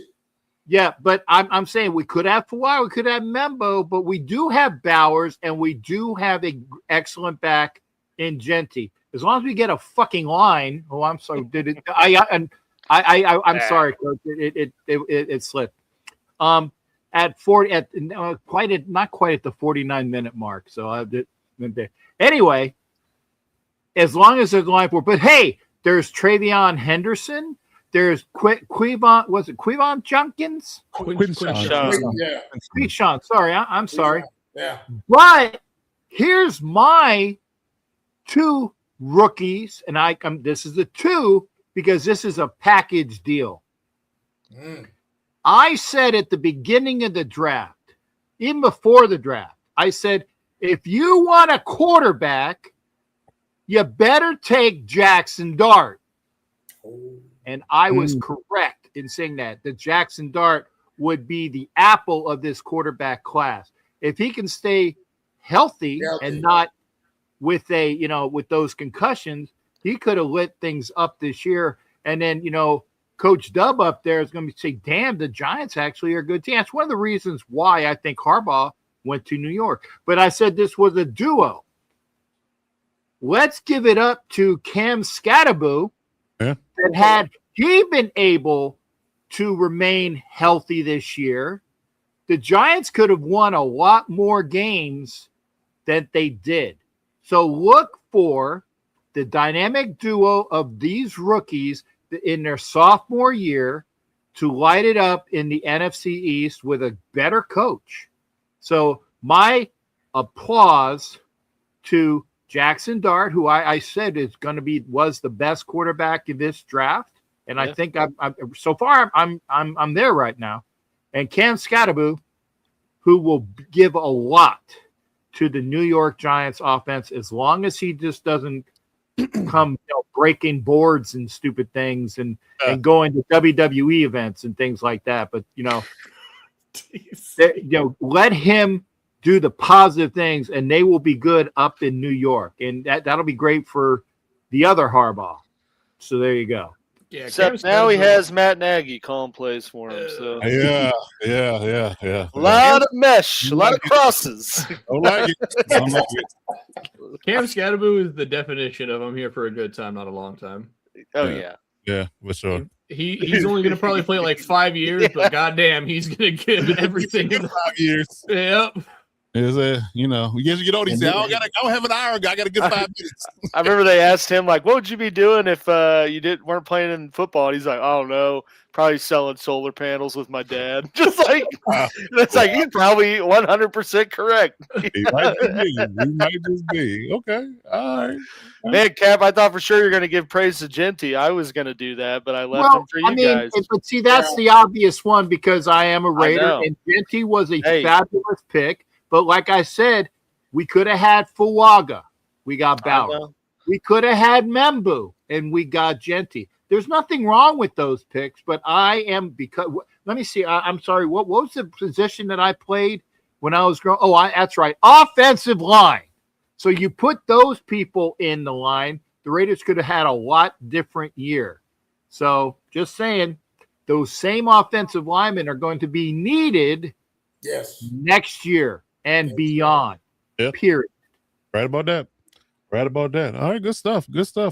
Yeah, but I'm saying we could have Fuaga, we could have Membo, but we do have Bowers, and we do have an excellent back in Genty. As long as we get a fucking line. Oh, I'm sorry. I'm sorry, Coach. It slipped. At 40, not quite at the 49-minute mark. So I did. Anyway, as long as there's a line for, but hey, there's Travion Henderson. There's Quivon. Was it Quivon Junkins? Quishon. Sorry, I'm sorry. Yeah. But here's my 2 rookies, and this is the 2 because this is a package deal. I said at the beginning of the draft, even before the draft, I said, if you want a quarterback, you better take Jackson Dart. And I was correct in saying that Jackson Dart would be the apple of this quarterback class. If he can stay healthy and not with with those concussions, he could have lit things up this year. And then, Coach Dub up there is going to say, damn, the Giants actually are a good team. That's one of the reasons why I think Harbaugh went to New York. But I said this was a duo. Let's give it up to Cam Scatterboo that had he been able to remain healthy this year, the Giants could have won a lot more games than they did. So look for the dynamic duo of these rookies in their sophomore year to light it up in the NFC East with a better coach. So my applause to Jackson Dart, who I said was the best quarterback in this draft, and I think I'm so far I'm there right now. And Cam Scatterboo, who will give a lot to the New York Giants offense as long as he just doesn't come breaking boards and stupid things and going to WWE events and things like that. But let him do the positive things, and they will be good up in New York, and that'll be great for the other Harbaugh. So there you go. Yeah, except now he has Matt Nagy calling plays for him. So Yeah. A lot of mesh, a lot of crosses. Don't like it. Cam Scatterboo is the definition of I'm here for a good time, not a long time. Oh yeah. Yeah, for sure. He's only going to probably play like 5 years, but goddamn, he's going to give everything in 5 years. Yep. Is you get older, he said, I don't have an hour. I got a good 5 minutes. I remember they asked him, like, what would you be doing if you weren't playing in football? And he's like, I don't know, probably selling solar panels with my dad. Just like, it's like, he's probably 100% correct. He might just be. Okay. All right. Man, Cap, I thought for sure you're going to give praise to Genty. I was going to do that, but I left him for you guys. But see, that's the obvious one because I am a Raider, and Genty was a fabulous pick. But like I said, we could have had Fuaga. We got Bauer. We could have had Membu, and we got Genty. There's nothing wrong with those picks, but let me see. I'm sorry. What was the position that I played when I was growing? Oh, that's right. Offensive line. So you put those people in the line, the Raiders could have had a lot different year. So just saying, those same offensive linemen are going to be needed next year and beyond. Yep. Period. Right about that. All right, good stuff.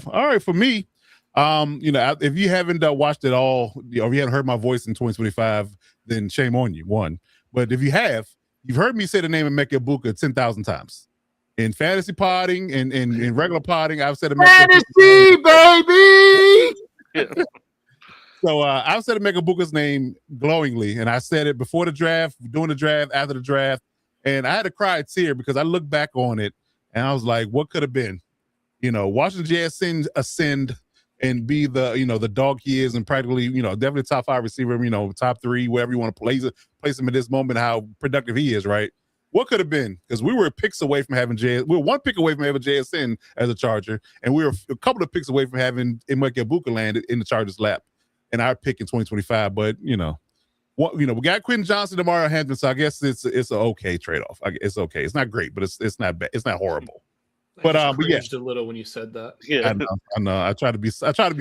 All right, for me, if you haven't watched it all, or if you haven't heard my voice in 2025, then shame on you, one. But if you have, you've heard me say the name of Emeka Egbuka 10,000 times. In fantasy potting and in regular potting, I've said fantasy, baby! So I've said Emeka Egbuka's name glowingly, and I said it before the draft, during the draft, after the draft, and I had to cry a tear because I looked back on it, and I was like, what could have been? Watching JSN ascend and be the dog he is, and practically, definitely top 5 receiver, top 3, wherever you want to place him at this moment, how productive he is, right? What could have been? Because we were picks away from having we were 1 pick away from having JSN as a Charger, and we were a couple of picks away from having Emeka Egbuka land in the Chargers' lap, and our pick in 2025. But we got Quentin Johnson, Mario Hampton, so I guess it's an okay trade-off. It's okay. It's not great, but it's not bad. It's not horrible. But cringed a little when you said that. Yeah, I know. I try to be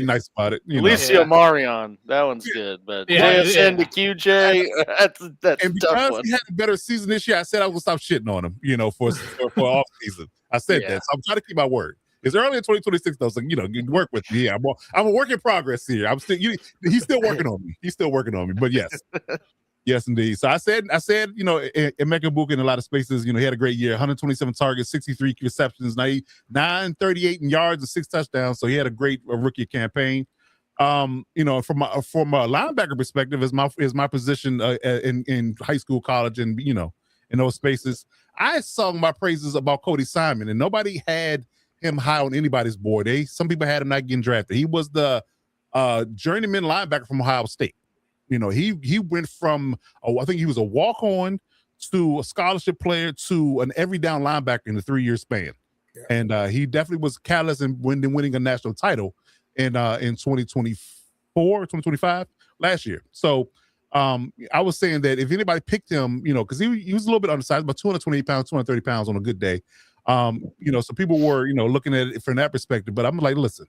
nice about it. Alicia Marion, that one's good, but JSN to QJ, that's and tough because one. he had a better season this year, I said I was gonna stop shitting on him, for off season. I said that, so I'm trying to keep my word. It's early in 2026 though, so work with me. Yeah, I'm a work in progress here. I'm still he's still working on me. But yes. Yes, indeed. So I said, Emeka Egbuka in a lot of spaces, he had a great year, 127 targets, 63 receptions, 938 in yards and 6 touchdowns. So he had a great rookie campaign. From a linebacker perspective, is my position in high school, college, and in those spaces. I sung my praises about Cody Simon, and nobody had him high on anybody's board. Some people had him not getting drafted. He was the journeyman linebacker from Ohio State. He went from, I think he was a walk-on to a scholarship player to an every down linebacker in a 3-year span. Yeah. And he definitely was catalyst in winning a national title in 2024, 2025, last year. So I was saying that if anybody picked him, because he was a little bit undersized, about 228 pounds, 230 pounds on a good day. So people were, looking at it from that perspective. But I'm like, listen,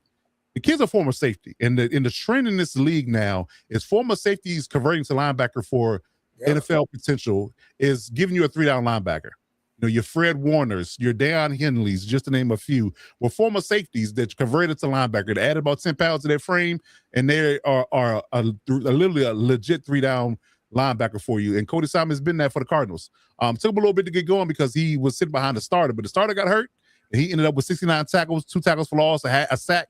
the kid's a former safety, and the trend in this league now is former safeties converting to linebacker for NFL potential is giving you a 3-down linebacker. Your Fred Warners, your Deion Henleys, just to name a few, were former safeties that converted to linebacker. They added about 10 pounds to their frame, and they are literally a legit 3-down linebacker for you. And Cody Simon has been that for the Cardinals. Took him a little bit to get going because he was sitting behind the starter, but the starter got hurt, and he ended up with 69 tackles, 2 tackles for loss, a sack,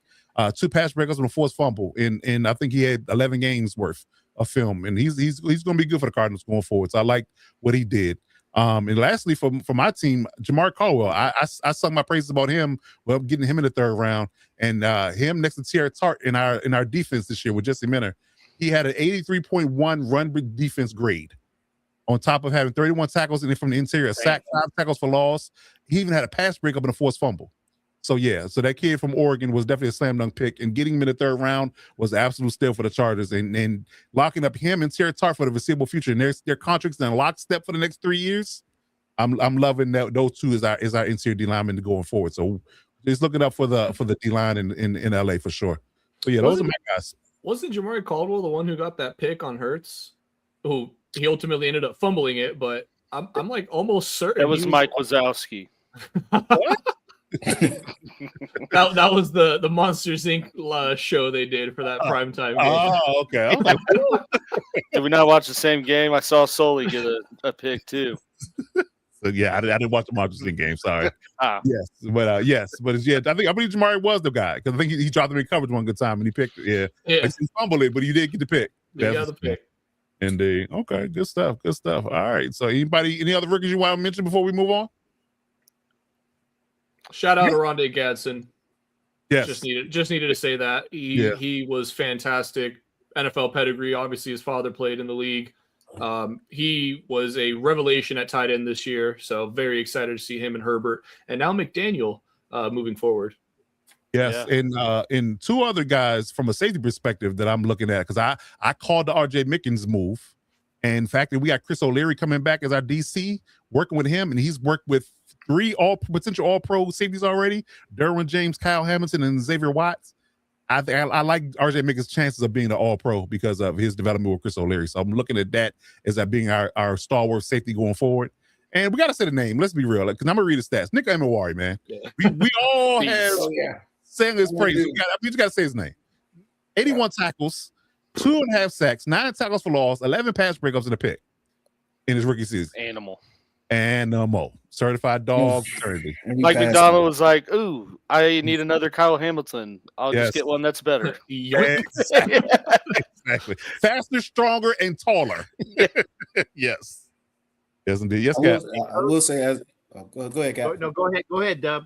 2 pass breakups, and a forced fumble. And I think he had 11 games worth of film, and he's going to be good for the Cardinals going forward. So I like what he did. And lastly, for my team, Jamar Caldwell, I sung my praises about him. Well, getting him in the 3rd round, and him next to Tierra Tart in our defense this year with Jesse Minter, he had an 83.1 run defense grade, on top of having 31 tackles and from the interior, a sack, 5 tackles for loss. He even had a pass breakup and a forced fumble. So so that kid from Oregon was definitely a slam dunk pick, and getting him in the 3rd round was an absolute steal for the Chargers, and locking up him and Tierra Tart for the foreseeable future, and their contracts in lockstep for the next 3 years. I'm loving that those two is our interior D linemen going forward. So just looking up for the D line in LA for sure. So those are my guys. Wasn't Jamari Caldwell the one who got that pick on Hurts? Who he ultimately ended up fumbling it, but I'm like almost certain that was Mike Wazowski. What? that was the Monsters Inc. Show they did for that primetime game. Oh, okay. Like, did we not watch the same game? I saw Sully get a pick too. So I didn't watch the Monsters Inc. game. Sorry. Yes, but I believe Jamari was the guy, because I think he dropped him in coverage one good time and he picked it. Yeah. He fumbled it, but he did get the pick. Yeah, the pick. Indeed. Okay, good stuff. All right. So any other rookies you want to mention before we move on? Shout out to Rondé Gadsden. Yes. Just needed to say that. He was fantastic. NFL pedigree. Obviously, his father played in the league. He was a revelation at tight end this year. So very excited to see him and Herbert. And now McDaniel moving forward. Yes, yeah. And 2 other guys from a safety perspective that I'm looking at, because I called the R.J. Mickens move. And in fact, we got Chris O'Leary coming back as our DC, working with him, and he's worked with 3 potential all-pro safeties already: Derwin James, Kyle Hamilton, and Xavier Watts. I like R.J. Mickens' chances of being an all-pro because of his development with Chris O'Leary. So I'm looking at that as being our stalwart safety going forward. And we got to say the name. Let's be real, because I'm going to read the stats. Nick Amawari, man. Yeah. We all have saying his praise. You just got to say his name. 81 tackles, 2.5 sacks, 9 tackles for loss, 11 pass breakups in a pick in his rookie season. Animal. Certified dog. Mike McDonald was like, ooh, I need another Kyle Hamilton. I'll just get one that's better. Exactly. Faster, stronger, and taller. Yes. Yes, indeed. Yes, Cap. I will say, go ahead, Cap. No, go ahead, Dub.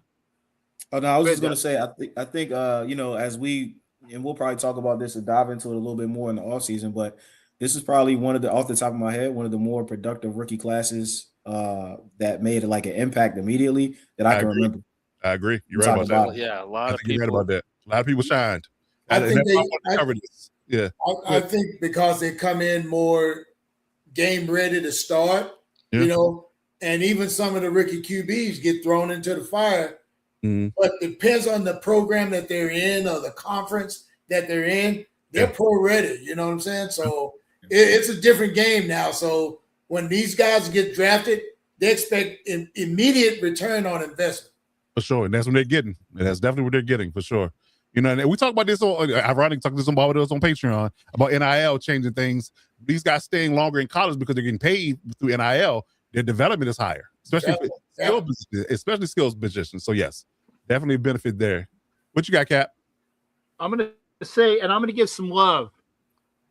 Oh no, I was just going to say, I think as we, and we'll probably talk about this and dive into it a little bit more in the offseason, but this is probably off the top of my head, one of the more productive rookie classes that made like an impact immediately that I can remember. I agree. You're right about that. Yeah, a lot of people. You're right about that. A lot of people shined. I think I think because they come in more game ready to start, and even some of the rookie QBs get thrown into the fire. Mm-hmm. But depends on the program that they're in or the conference that they're in. They're pro ready. You know what I'm saying? So it's a different game now. So when these guys get drafted, they expect an immediate return on investment. For sure. And that's what they're getting. And that's definitely what they're getting, for sure. And we talk about this ironically, talk this about this on Patreon about NIL changing things. These guys staying longer in college because they're getting paid through NIL. Their development is higher, especially skills positions. So yes, definitely a benefit there. What you got, Cap? I'm going to say, and I'm going to give some love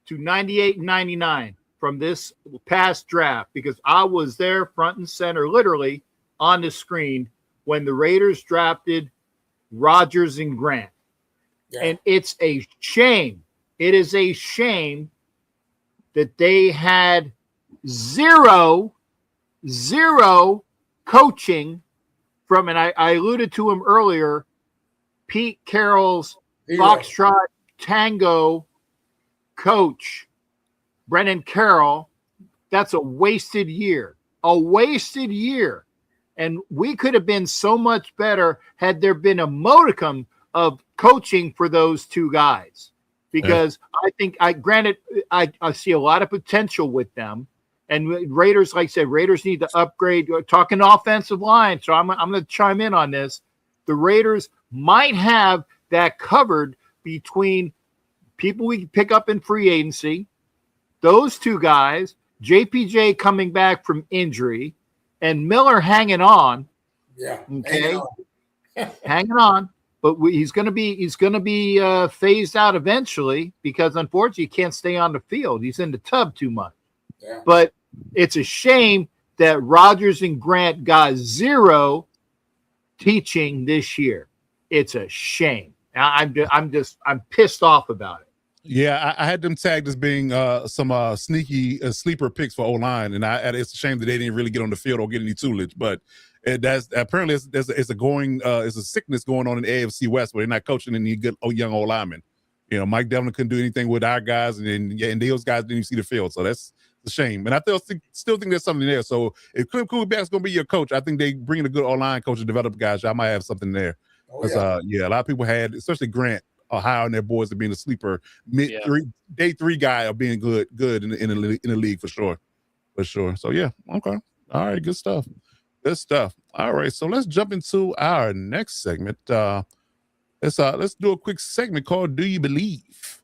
to 98 and 99 from this past draft, because I was there front and center, literally on the screen when the Raiders drafted Rodgers and Grant. Yeah. And it's a shame. It is a shame that they had zero coaching from, and I alluded to him earlier, Pete Carroll's Foxtrot Tango coach Brennan Carroll, that's a wasted year. A wasted year. And we could have been so much better had there been a modicum of coaching for those two guys. Because I think I see a lot of potential with them. And Raiders, like I said, Raiders need to upgrade. We're talking offensive line, so I'm going to chime in on this. The Raiders might have that covered between people we pick up in free agency, those two guys, JPJ coming back from injury, and Miller hanging on. Yeah. Okay. Hanging on. But he's going to be phased out eventually because unfortunately he can't stay on the field. He's in the tub too much. Yeah. But it's a shame that Rodgers and Grant got zero teaching this year. It's a shame. I'm pissed off about it. Yeah, I had them tagged as being some sneaky sleeper picks for O-line, and it's a shame that they didn't really get on the field or get any toolage. But that's apparently it's a sickness going on in the AFC West where they're not coaching any good young old linemen. You know, Mike Devlin couldn't do anything with our guys, and those guys didn't even see the field, so that's a shame. And I still think there's something there. So if Cliff Kugelback's going to be your coach, I think they bring in a good O-line coach and develop guys. I might have something there. A lot of people had, especially Grant, high on their boards of being a sleeper day three guy of being good in the league for sure. So yeah, okay, all right, good stuff. All right, so let's jump into our next segment. Let's do a quick segment called "Do You Believe?"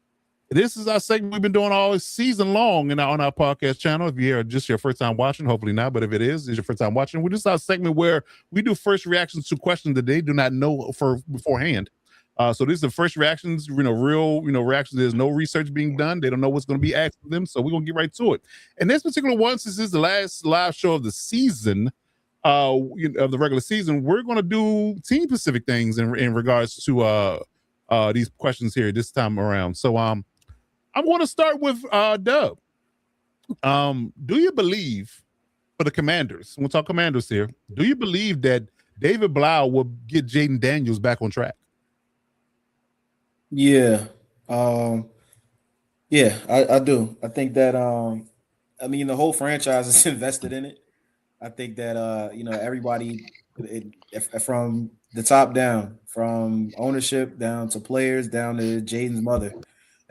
This is our segment we've been doing all season long on our podcast channel. If you're just your first time watching, hopefully not, but if it's your first time watching, this is our segment where we do first reactions to questions that they do not know beforehand. So this is the first reactions, real reactions. There's no research being done. They don't know what's going to be asked of them. So we're going to get right to it. And this particular one, since this is the last live show of the season, of the regular season, we're going to do team-specific things in regards to these questions here this time around. So I'm going to start with Dub. Do you believe, for the Commanders, we'll talk Commanders here, do you believe that David Blau will get Jaden Daniels back on track? Yeah. I do. I think that the whole franchise is invested in it. I think that everybody from the top down, from ownership down to players, down to Jaden's mother,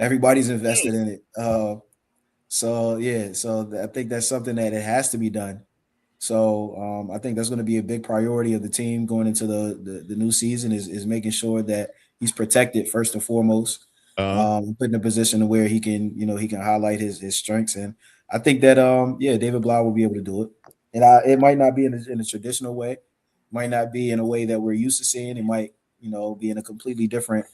everybody's invested in it. So I think that's something that it has to be done. So I think that's going to be a big priority of the team going into the new season is making sure that he's protected first and foremost, put in a position where he can highlight his strengths. And I think that, David Blau will be able to do it. And it might not be in a traditional way, might not be in a way that we're used to seeing. It might, be in a completely different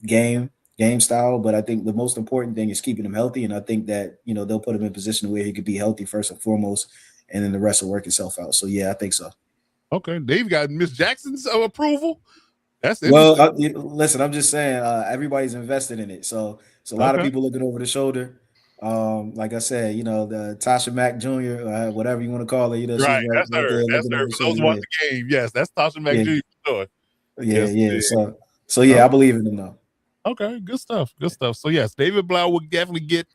game style. But I think the most important thing is keeping him healthy. And I think that, they'll put him in a position where he could be healthy first and foremost, and then the rest will work itself out. So, yeah, I think so. Okay. Dave got Miss Jackson's approval. That's well. Listen, I'm just saying everybody's invested in it. So it's a lot of people looking over the shoulder. Like I said, the Tasha Mack Jr., whatever you want to call it, right? That's her. That's her. For those watching the game, yes, that's Tasha Mack Jr. For sure. Yeah. So I believe in him now. Okay, good stuff. So yes, David Blau will definitely get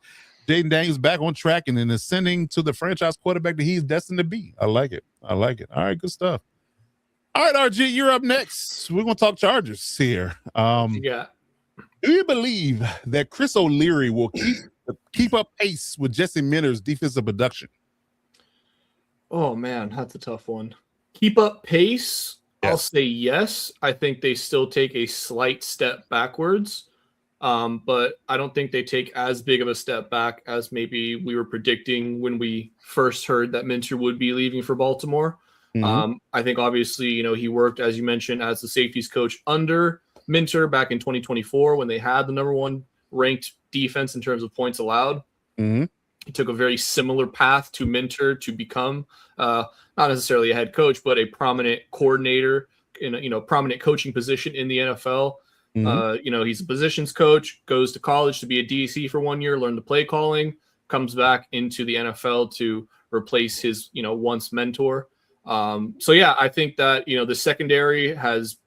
Jaden Daniels back on track and then ascending to the franchise quarterback that he's destined to be. I like it. All right, good stuff. All right, RG, you're up next. We're going to talk Chargers here. Do you believe that Chris O'Leary will keep up pace with Jesse Minter's defensive production? Oh, man, that's a tough one. Keep up pace? Yes. I'll say yes. I think they still take a slight step backwards, but I don't think they take as big of a step back as maybe we were predicting when we first heard that Minter would be leaving for Baltimore. Mm-hmm. I think obviously, he worked, as you mentioned, as the safeties coach under Minter back in 2024 when they had the number one ranked defense in terms of points allowed. Mm-hmm. He took a very similar path to Minter to become not necessarily a head coach, but a prominent coordinator in a prominent coaching position in the NFL. Mm-hmm. He's a positions coach, goes to college to be a DC for 1 year, learn the play calling, comes back into the NFL to replace his once mentor. I think that, the secondary has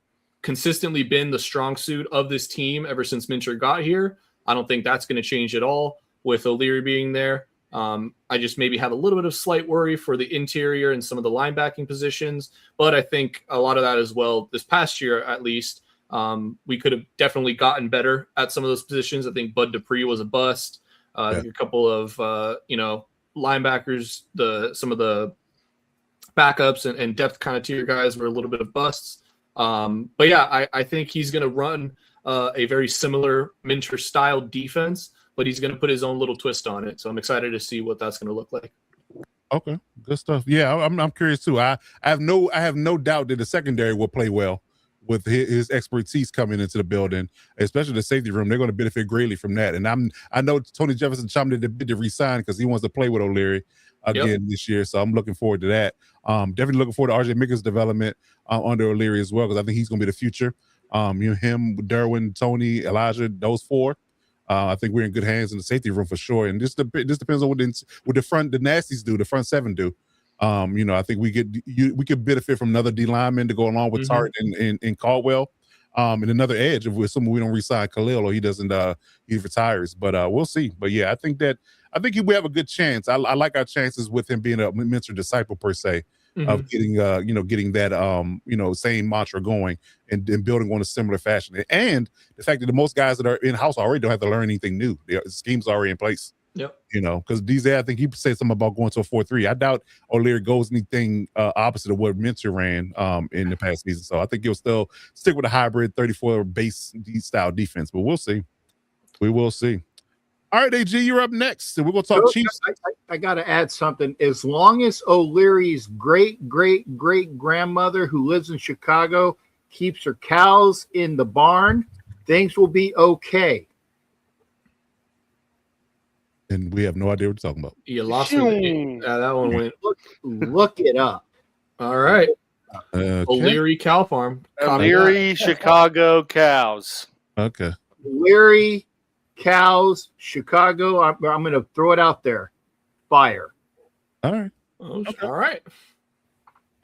consistently been the strong suit of this team ever since Minter got here. I don't think that's going to change at all. with O'Leary being there. I just maybe have a little bit of slight worry for the interior and some of the linebacking positions, but I think a lot of that as well, this past year at least, we could have definitely gotten better at some of those positions. I think Bud Dupree was a bust. A couple of, linebackers, some of the backups and depth kind of tier guys were a little bit of busts. But yeah, I think he's going to run a very similar Minter style defense, but he's going to put his own little twist on it. So I'm excited to see what that's going to look like. Okay, good stuff. Yeah, I'm curious too. I have no doubt that the secondary will play well with his expertise coming into the building, especially the safety room. They're going to benefit greatly from that. And I know Tony Jefferson chomped at the bit to resign because he wants to play with O'Leary again this year. So I'm looking forward to that. Definitely looking forward to RJ Mickens' development under O'Leary as well, because I think he's going to be the future. Him, Derwin, Tony, Elijah, those four. I think we're in good hands in the safety room for sure. And this depends on what the nasties do, the front seven do. I think we could benefit from another D lineman to go along with Tart and Caldwell, and another edge if we're assuming we don't re-sign Khalil or he doesn't he retires. But we'll see. But yeah, I think we have a good chance. I like our chances with him being a mentor disciple per se of getting that same mantra going and building on a similar fashion. And the fact that the most guys that are in house already don't have to learn anything new. The scheme's already in place. Yep. Because I think he said something about going to a 4-3. I doubt O'Leary goes anything opposite of what Minter ran in the past season. So I think he'll still stick with a hybrid 34 base style defense. But we'll see. We will see. All right, AG, you're up next. And we're going to talk Chiefs. I got to add something. As long as O'Leary's great-great-great-grandmother who lives in Chicago keeps her cows in the barn, things will be okay. And we have no idea what you're talking about. You lost it. That one went. Look it up. All right. O'Leary Cow Farm. O'Leary Chicago cows. Okay. O'Leary cows, Chicago. I'm going to throw it out there. Fire. All right. Okay. All right.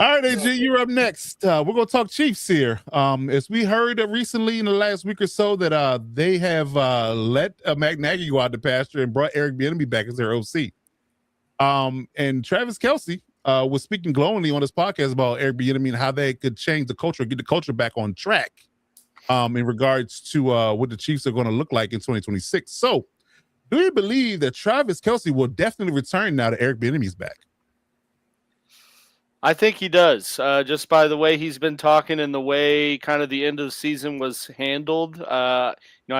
All right, AG, you're up next. We're going to talk Chiefs here. As we heard recently in the last week or so that they have let Matt Nagy go out the pasture and brought Eric Bieniemy back as their OC. And Travis Kelce was speaking glowingly on his podcast about Eric Bieniemy and how they could change the culture, get the culture back on track in regards to what the Chiefs are going to look like in 2026. So do you believe that Travis Kelce will definitely return now that Eric Bieniemy's back? I think he does, just by the way he's been talking and the way kind of the end of the season was handled. I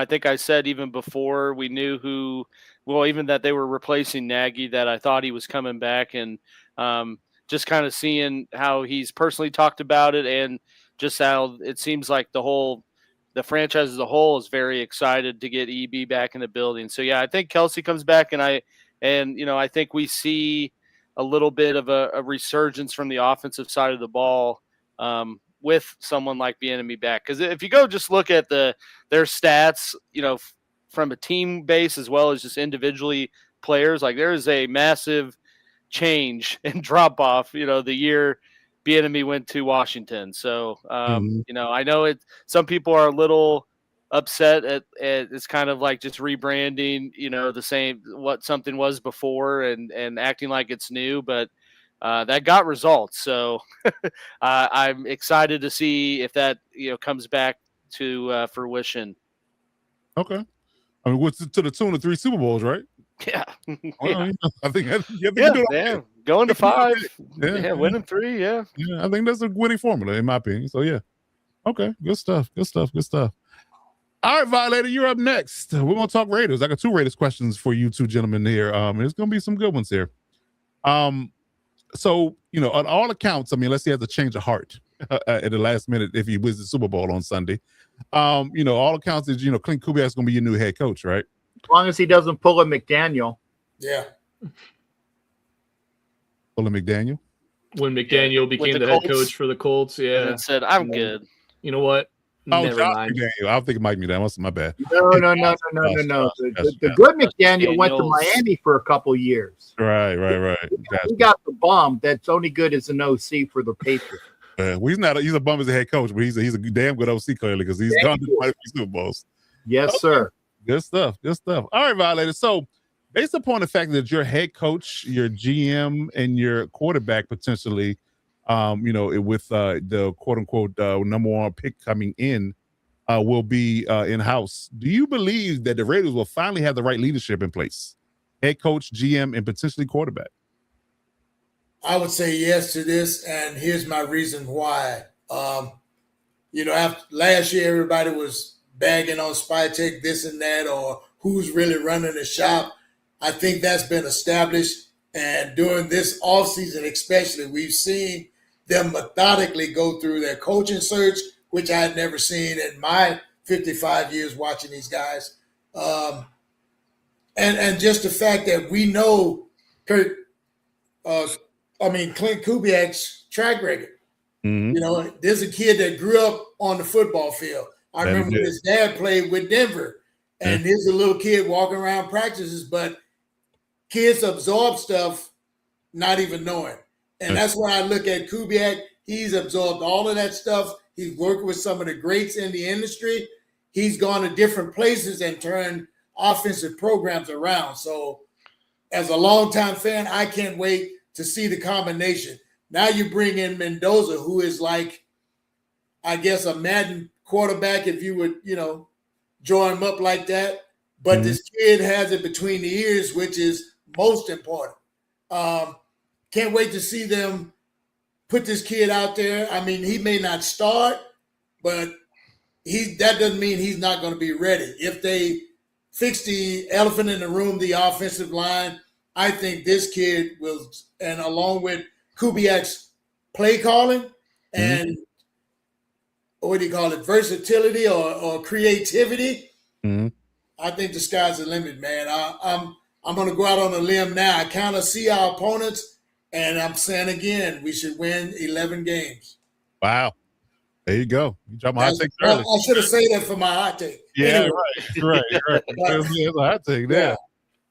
think I said even before we knew even that they were replacing Nagy, that I thought he was coming back, and just kind of seeing how he's personally talked about it and just how it seems like the franchise as a whole is very excited to get EB back in the building. So yeah, I think Kelce comes back, and I think we see a little bit of a resurgence from the offensive side of the ball with someone like Bieniemy back. Because if you go just look at their stats, from a team base as well as just individually players, like there is a massive change and drop off, the year Bieniemy went to Washington. So, I know some people are a little upset at it's kind of like just rebranding, the same what something was before and acting like it's new, but that got results. So I'm excited to see if that comes back to fruition. Okay, I mean, what's to the tune of 3 Super Bowls, right? Yeah. Well, I think going to 5. Yeah, winning 3. Yeah, I think that's a winning formula in my opinion. So yeah, okay, good stuff. All right, Violator, you're up next. We're going to talk Raiders. I got 2 Raiders questions for you 2 gentlemen here. There's going to be some good ones here. So, on all accounts, let's say he has a change of heart at the last minute if he wins the Super Bowl on Sunday. All accounts is, Clint Kubiak is going to be your new head coach, right? As long as he doesn't pull a McDaniel. Yeah. Pull a McDaniel? When McDaniel became the head coach for the Colts, yeah. And said, I'm good. You know what? Never mind. McDaniel. I think Mike McDaniel. That's my bad. No. The good McDaniel went to Miami for a couple years. Right. He got the bomb that's only good as an OC for the Patriots. Well, he's a bum as a head coach, but he's a damn good OC clearly because he's gone to quite a few Super Bowls. Yes, sir. Good stuff. All right, Violator. So based upon the fact that your head coach, your GM, and your quarterback potentially, with the quote unquote number one pick coming in, will be in-house. Do you believe that the Raiders will finally have the right leadership in place? Head coach, GM, and potentially quarterback? I would say yes to this, and here's my reason why. After last year, everybody was bagging on Spytek, this and that, or who's really running the shop. I think that's been established, and during this offseason especially, we've seen them methodically go through their coaching search, which I had never seen in my 55 years watching these guys. And just the fact that we know Clint Kubiak's track record. Mm-hmm. There's a kid that grew up on the football field. I remember when his dad played with Denver, and here's a little kid walking around practices, but kids absorb stuff not even knowing. And that's why I look at Kubiak. He's absorbed all of that stuff. He's worked with some of the greats in the industry. He's gone to different places and turned offensive programs around. So as a longtime fan, I can't wait to see the combination. Now you bring in Mendoza, who is like, I guess, a Madden quarterback, if you would, draw him up like that. But this kid has it between the ears, which is most important. Can't wait to see them put this kid out there. I mean, he may not start, but that doesn't mean he's not going to be ready. If they fix the elephant in the room, the offensive line, I think this kid will, and along with Kubiak's play calling and versatility or creativity, I think the sky's the limit, man. I'm going to go out on a limb now. I kind of see our opponents, and I'm saying again, we should win 11 games. Wow. There you go. You dropped my hot take early. I should have said that for my hot take. Yeah, anyway. right. That's a hot take there.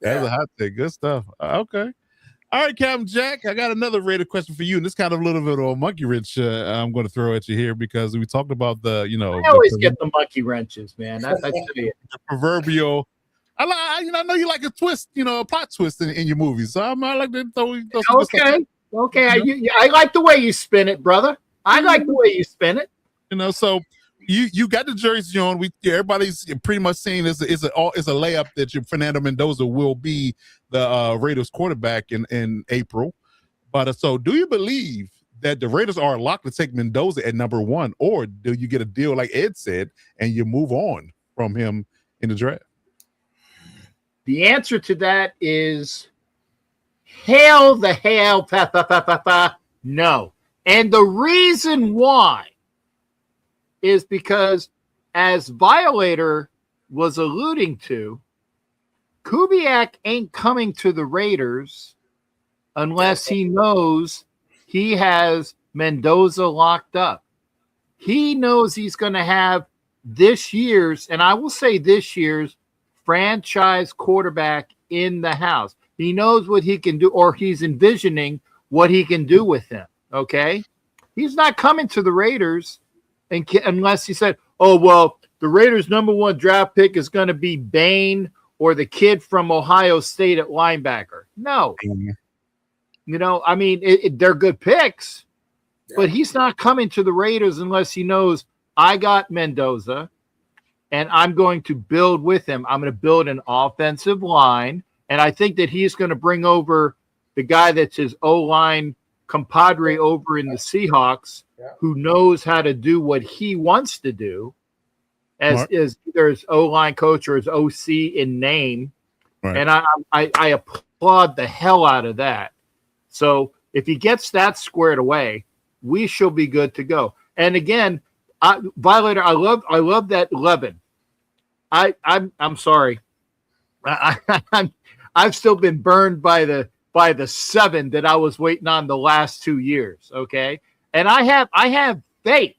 That's a hot take. Good stuff. Okay. All right, Captain Jack, I got another Raider question for you, and this kind of a little bit of a monkey wrench I'm going to throw at you here because we talked about I always get the monkey wrenches, man. I tell you. The proverbial. I know you like a twist, a plot twist in your movies. So I like to throw some stuff. Okay. I like the way you spin it, brother. I like the way you spin it. So you got the jersey on. Everybody's pretty much saying it's a layup that your Fernando Mendoza will be the Raiders quarterback in April. But so do you believe that the Raiders are locked to take Mendoza at number one, or do you get a deal like Ed said and you move on from him in the draft? The answer to that is hell, no. And the reason why is because, as Violator was alluding to, Kubiak ain't coming to the Raiders unless he knows he has Mendoza locked up. He knows he's going to have this year's, and I will say this year's, franchise quarterback in the house. He knows what he can do, or he's envisioning what he can do with him, okay? He's not coming to the Raiders unless he said, oh, well, the Raiders' number one draft pick is going to be Bain or the kid from Ohio State at linebacker. No. They're good picks, but he's not coming to the Raiders unless he knows I got Mendoza and I'm going to build with him. I'm going to build an offensive line, and I think that he's going to bring over the guy that's his O-line compadre over in the Seahawks, who knows how to do what he wants to do as either his O-line coach or his OC in name. Right. And I applaud the hell out of that. So if he gets that squared away, we shall be good to go. And again, Violator, I love that 11. I'm sorry. I've still been burned by the 7 that I was waiting on the last 2 years. Okay. And I have faith,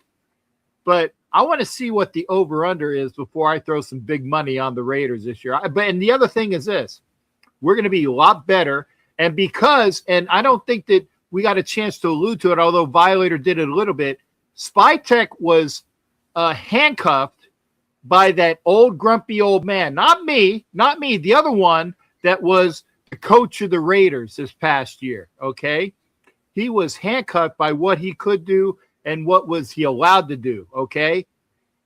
but I want to see what the over under is before I throw some big money on the Raiders this year. And the other thing is this, we're going to be a lot better. And I don't think that we got a chance to allude to it, although Violator did it a little bit. Spytek was handcuffed by that old grumpy old man. Not me, the other one that was the coach of the Raiders this past year, okay? He was handcuffed by what he could do and what was he allowed to do, okay?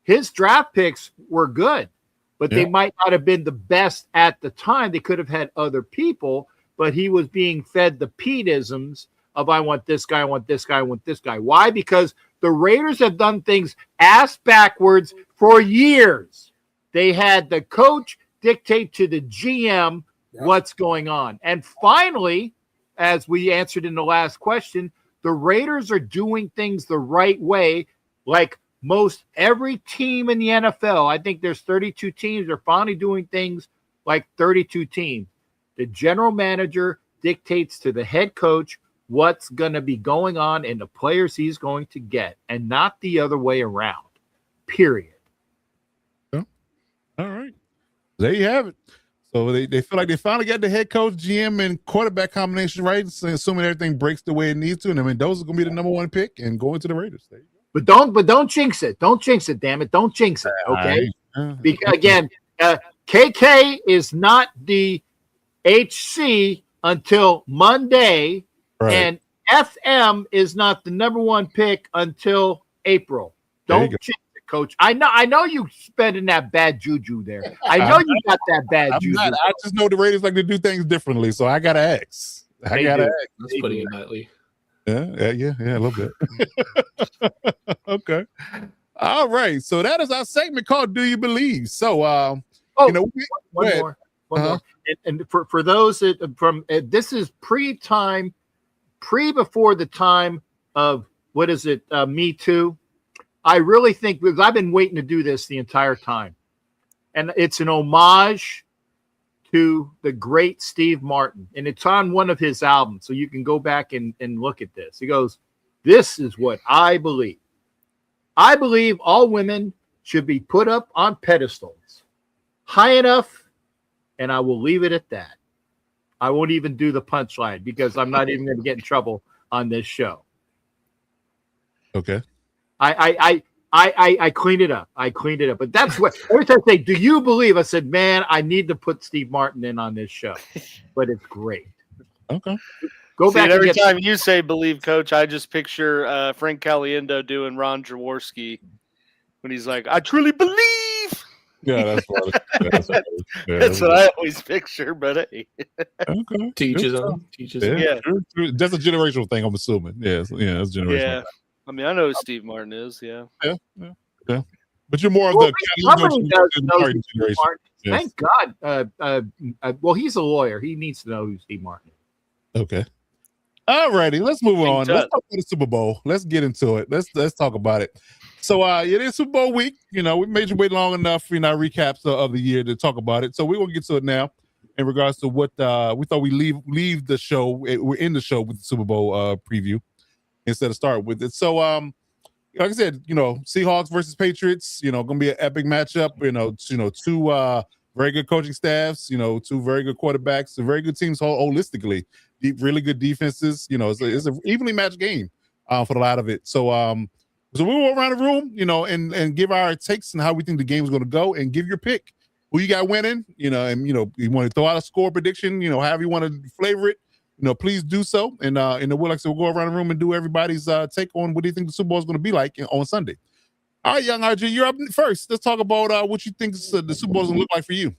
His draft picks were good, but they might not have been the best at the time. They could have had other people, but he was being fed the Pete-isms of I want this guy, I want this guy, I want this guy. Why? Because the Raiders have done things ass backwards for years. They had the coach dictate to the GM what's going on. And finally, as we answered in the last question, the Raiders are doing things the right way, like most every team in the NFL. I think there's 32 teams. They're finally doing things like 32 teams. The general manager dictates to the head coach what's going to be going on and the players he's going to get, and not the other way around, period. All right. There you have it. So they feel like they finally got the head coach, GM, and quarterback combination right, so assuming everything breaks the way it needs to. And I mean, those are going to be the number one pick and go into the Raiders. There you go. But don't jinx it. Don't jinx it, damn it. Don't jinx it, okay? Because, again, KK is not the HC until Monday, and FM is not the number one pick until April. Don't jinx it, Coach. I know you spending that bad juju there. I know you got that bad juju. I just know the Raiders like to do things differently, so I gotta ask. That's putting it lightly. Yeah, a little bbit. Okay. All right. So that is our segment called "Do You Believe?" So, one more. And for those that this is before the time of what is it? Me Too. I really think, because I've been waiting to do this the entire time, and it's an homage to the great Steve Martin, and it's on one of his albums, so you can go back and look at this. He goes, "This is what I believe. I believe all women should be put up on pedestals, high enough, and I will leave it at that. I won't even do the punchline because I'm not even going to get in trouble on this show." Okay. I cleaned it up. But that's what every time I say, "Do you believe?" I said, "Man, I need to put Steve Martin in on this show." But it's great. Okay. Go back. Every time you say "believe," Coach, I just picture Frank Caliendo doing Ron Jaworski when he's like, "I truly believe." Yeah, that's funny. That's what I always picture. But hey, okay. Teaches them. Yeah. True. That's a generational thing, I'm assuming. That's generational. Yeah. I mean, I know who Steve Martin is. Yeah. But you're more of the Martin generation. Thank God. Well, he's a lawyer. He needs to know who Steve Martin is. Okay. All righty. Let's move on. Let's talk about the Super Bowl. Let's get into it. Let's talk about it. So it is Super Bowl week. We made you wait long enough in our recaps of the year to talk about it. So we're gonna get to it now in regards to what we thought we leave the show. We're in the show with the Super Bowl preview instead of start with it. So like I said, Seahawks versus Patriots, gonna be an epic matchup. Two very good coaching staffs, two very good quarterbacks, very good teams holistically, really good defenses. It's an evenly matched game for a lot of it. So so we'll go around the room, and give our takes and how we think the game is going to go, and give your pick. Who you got winning, and you want to throw out a score prediction, however you want to flavor it, please do so. And we'll go around the room and do everybody's take on what do you think the Super Bowl is going to be like on Sunday. All right, young RG, you're up first. Let's talk about what you think the Super Bowl is going to look like for you.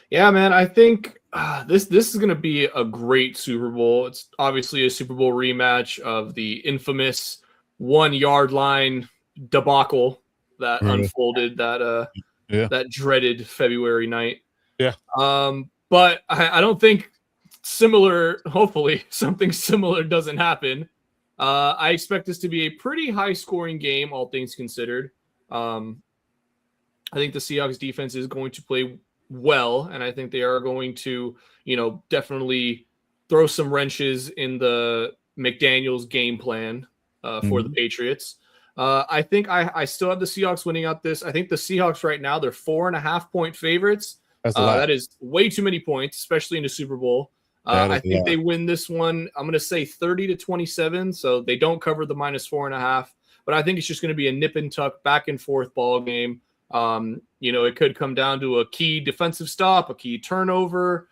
Yeah, man, I think this is going to be a great Super Bowl. It's obviously a Super Bowl rematch of the infamous 1 yard line debacle that unfolded that dreaded February night. Yeah. But I don't think hopefully something similar doesn't happen. I expect this to be a pretty high scoring game, all things considered. I think the Seahawks defense is going to play well, and I think they are going to, definitely throw some wrenches in the McDaniels game plan for the Patriots. I think I still have the Seahawks winning out this. I think the Seahawks right now, they're 4.5 point favorites. That is way too many points, especially in the Super Bowl. I think they win this one. I'm going to say 30-27. So they don't cover the -4.5, but I think it's just going to be a nip and tuck back and forth ball game. It could come down to a key defensive stop, a key turnover,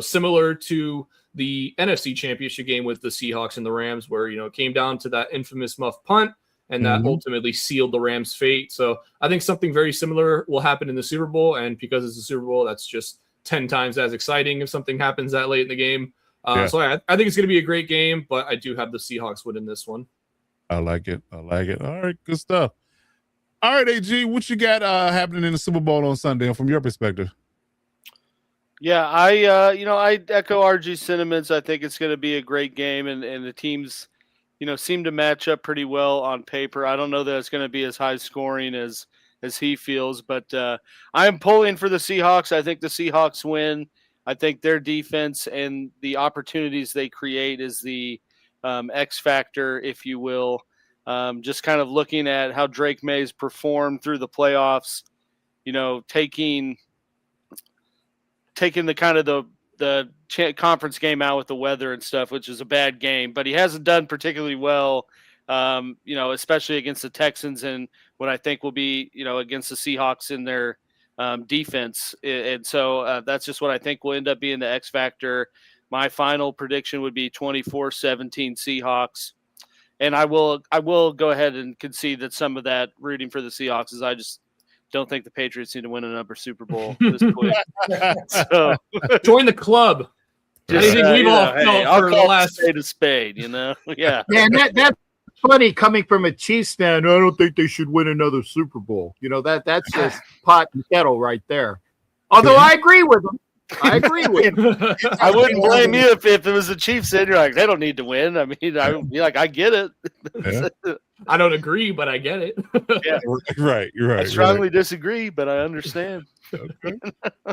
similar to the NFC Championship game with the Seahawks and the Rams, where, it came down to that infamous muff punt, and that ultimately sealed the Rams' fate. So I think something very similar will happen in the Super Bowl, and because it's the Super Bowl, that's just 10 times as exciting if something happens that late in the game. So I think it's going to be a great game, but I do have the Seahawks winning this one. I like it. All right, good stuff. All right, AG, what you got happening in the Super Bowl on Sunday from your perspective? Yeah, I echo RG's sentiments. I think it's going to be a great game, and the teams, seem to match up pretty well on paper. I don't know that it's going to be as high scoring as he feels, but I'm pulling for the Seahawks. I think the Seahawks win. I think their defense and the opportunities they create is the X factor, if you will. Just kind of looking at how Drake May's performed through the playoffs, taking the kind of the conference game out with the weather and stuff, which is a bad game, but he hasn't done particularly well, especially against the Texans and what I think will be, against the Seahawks in their defense. And so that's just what I think will end up being the X factor. My final prediction would be 24-17 Seahawks. And I will go ahead and concede that some of that rooting for the Seahawks is I just don't think the Patriots need to win another Super Bowl this quick. So join the club. Anything we've all felt for the last spade of spade, Yeah. Yeah, and that's funny coming from a Chiefs fan. I don't think they should win another Super Bowl. That's just pot and kettle right there. Although I agree with them. I wouldn't blame you if it was the Chiefs and you're like, they don't need to win. I mean, I'd be like, I get it. Yeah. I don't agree, but I get it. Yeah. Right. I strongly disagree, but I understand. Okay.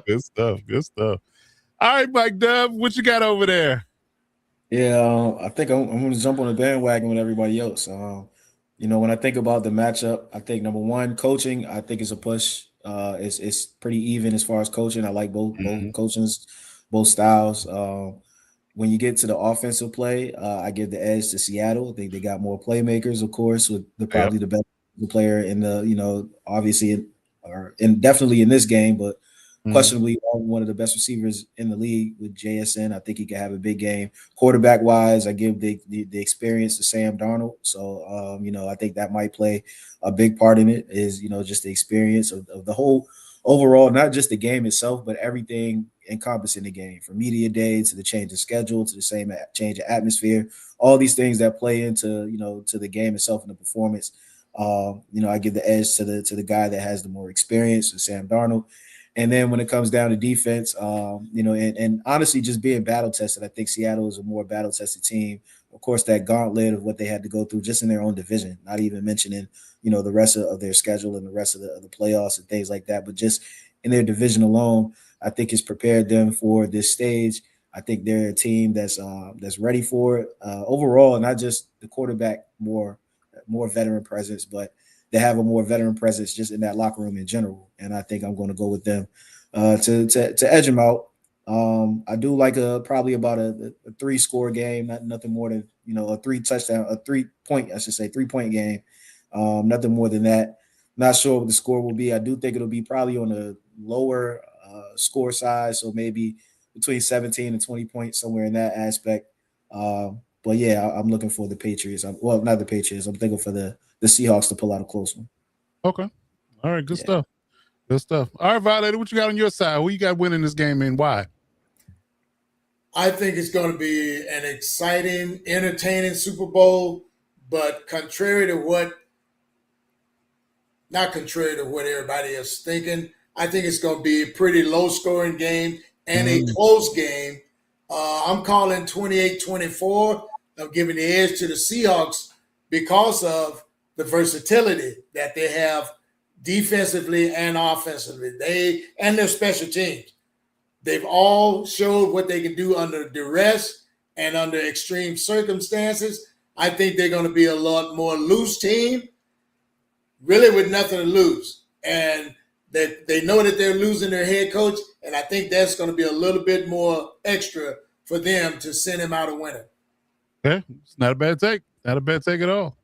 Good stuff. All right, Mike Dub, what you got over there? Yeah, I think I'm going to jump on the bandwagon with everybody else. When I think about the matchup, I think number one, coaching, I think is a push. It's pretty even as far as coaching. I like both coachings, both styles. When you get to the offensive play, I give the edge to Seattle. I think they got more playmakers, of course, with probably the best player in the, obviously, definitely in this game, but questionably one of the best receivers in the league with JSN. I think he could have a big game. Quarterback wise, I give the experience to Sam Darnold. So, I think that might play a big part in it is, just the experience of the whole overall, not just the game itself, but everything encompassing the game, from media day to the change of schedule, to the same change of atmosphere, all these things that play into, to the game itself and the performance. I give the edge to the guy that has the more experience, Sam Darnold. And then when it comes down to defense, and honestly, just being battle tested, I think Seattle is a more battle tested team. Of course, that gauntlet of what they had to go through just in their own division, not even mentioning, the rest of their schedule and the rest of the playoffs and things like that. But just in their division alone, I think has prepared them for this stage. I think they're a team that's ready for it overall, not just the quarterback, more veteran presence, but they have a more veteran presence just in that locker room in general. And I think I'm going to go with them to edge them out. I do like probably about a 3-score game, nothing more than, a 3-point game. Nothing more than that. Not sure what the score will be. I do think it'll be probably on the lower score side. So maybe between 17 and 20 points, somewhere in that aspect. But yeah, I'm looking for the Patriots. Not the Patriots. I'm thinking for the Seahawks to pull out a close one. Okay. All right. Good stuff. All right, Violator, what you got on your side? Who you got winning this game and why? I think it's going to be an exciting, entertaining Super Bowl, but contrary to what everybody is thinking, I think it's going to be a pretty low-scoring game and a close game. I'm calling 28-24. I'm giving the edge to the Seahawks because of the versatility that they have defensively and offensively. And their special teams. They've all showed what they can do under duress and under extreme circumstances. I think they're going to be a lot more loose team, really with nothing to lose. And that they know that they're losing their head coach, and I think that's going to be a little bit more extra for them to send him out a winner. Okay, it's not a bad take. Not a bad take at all.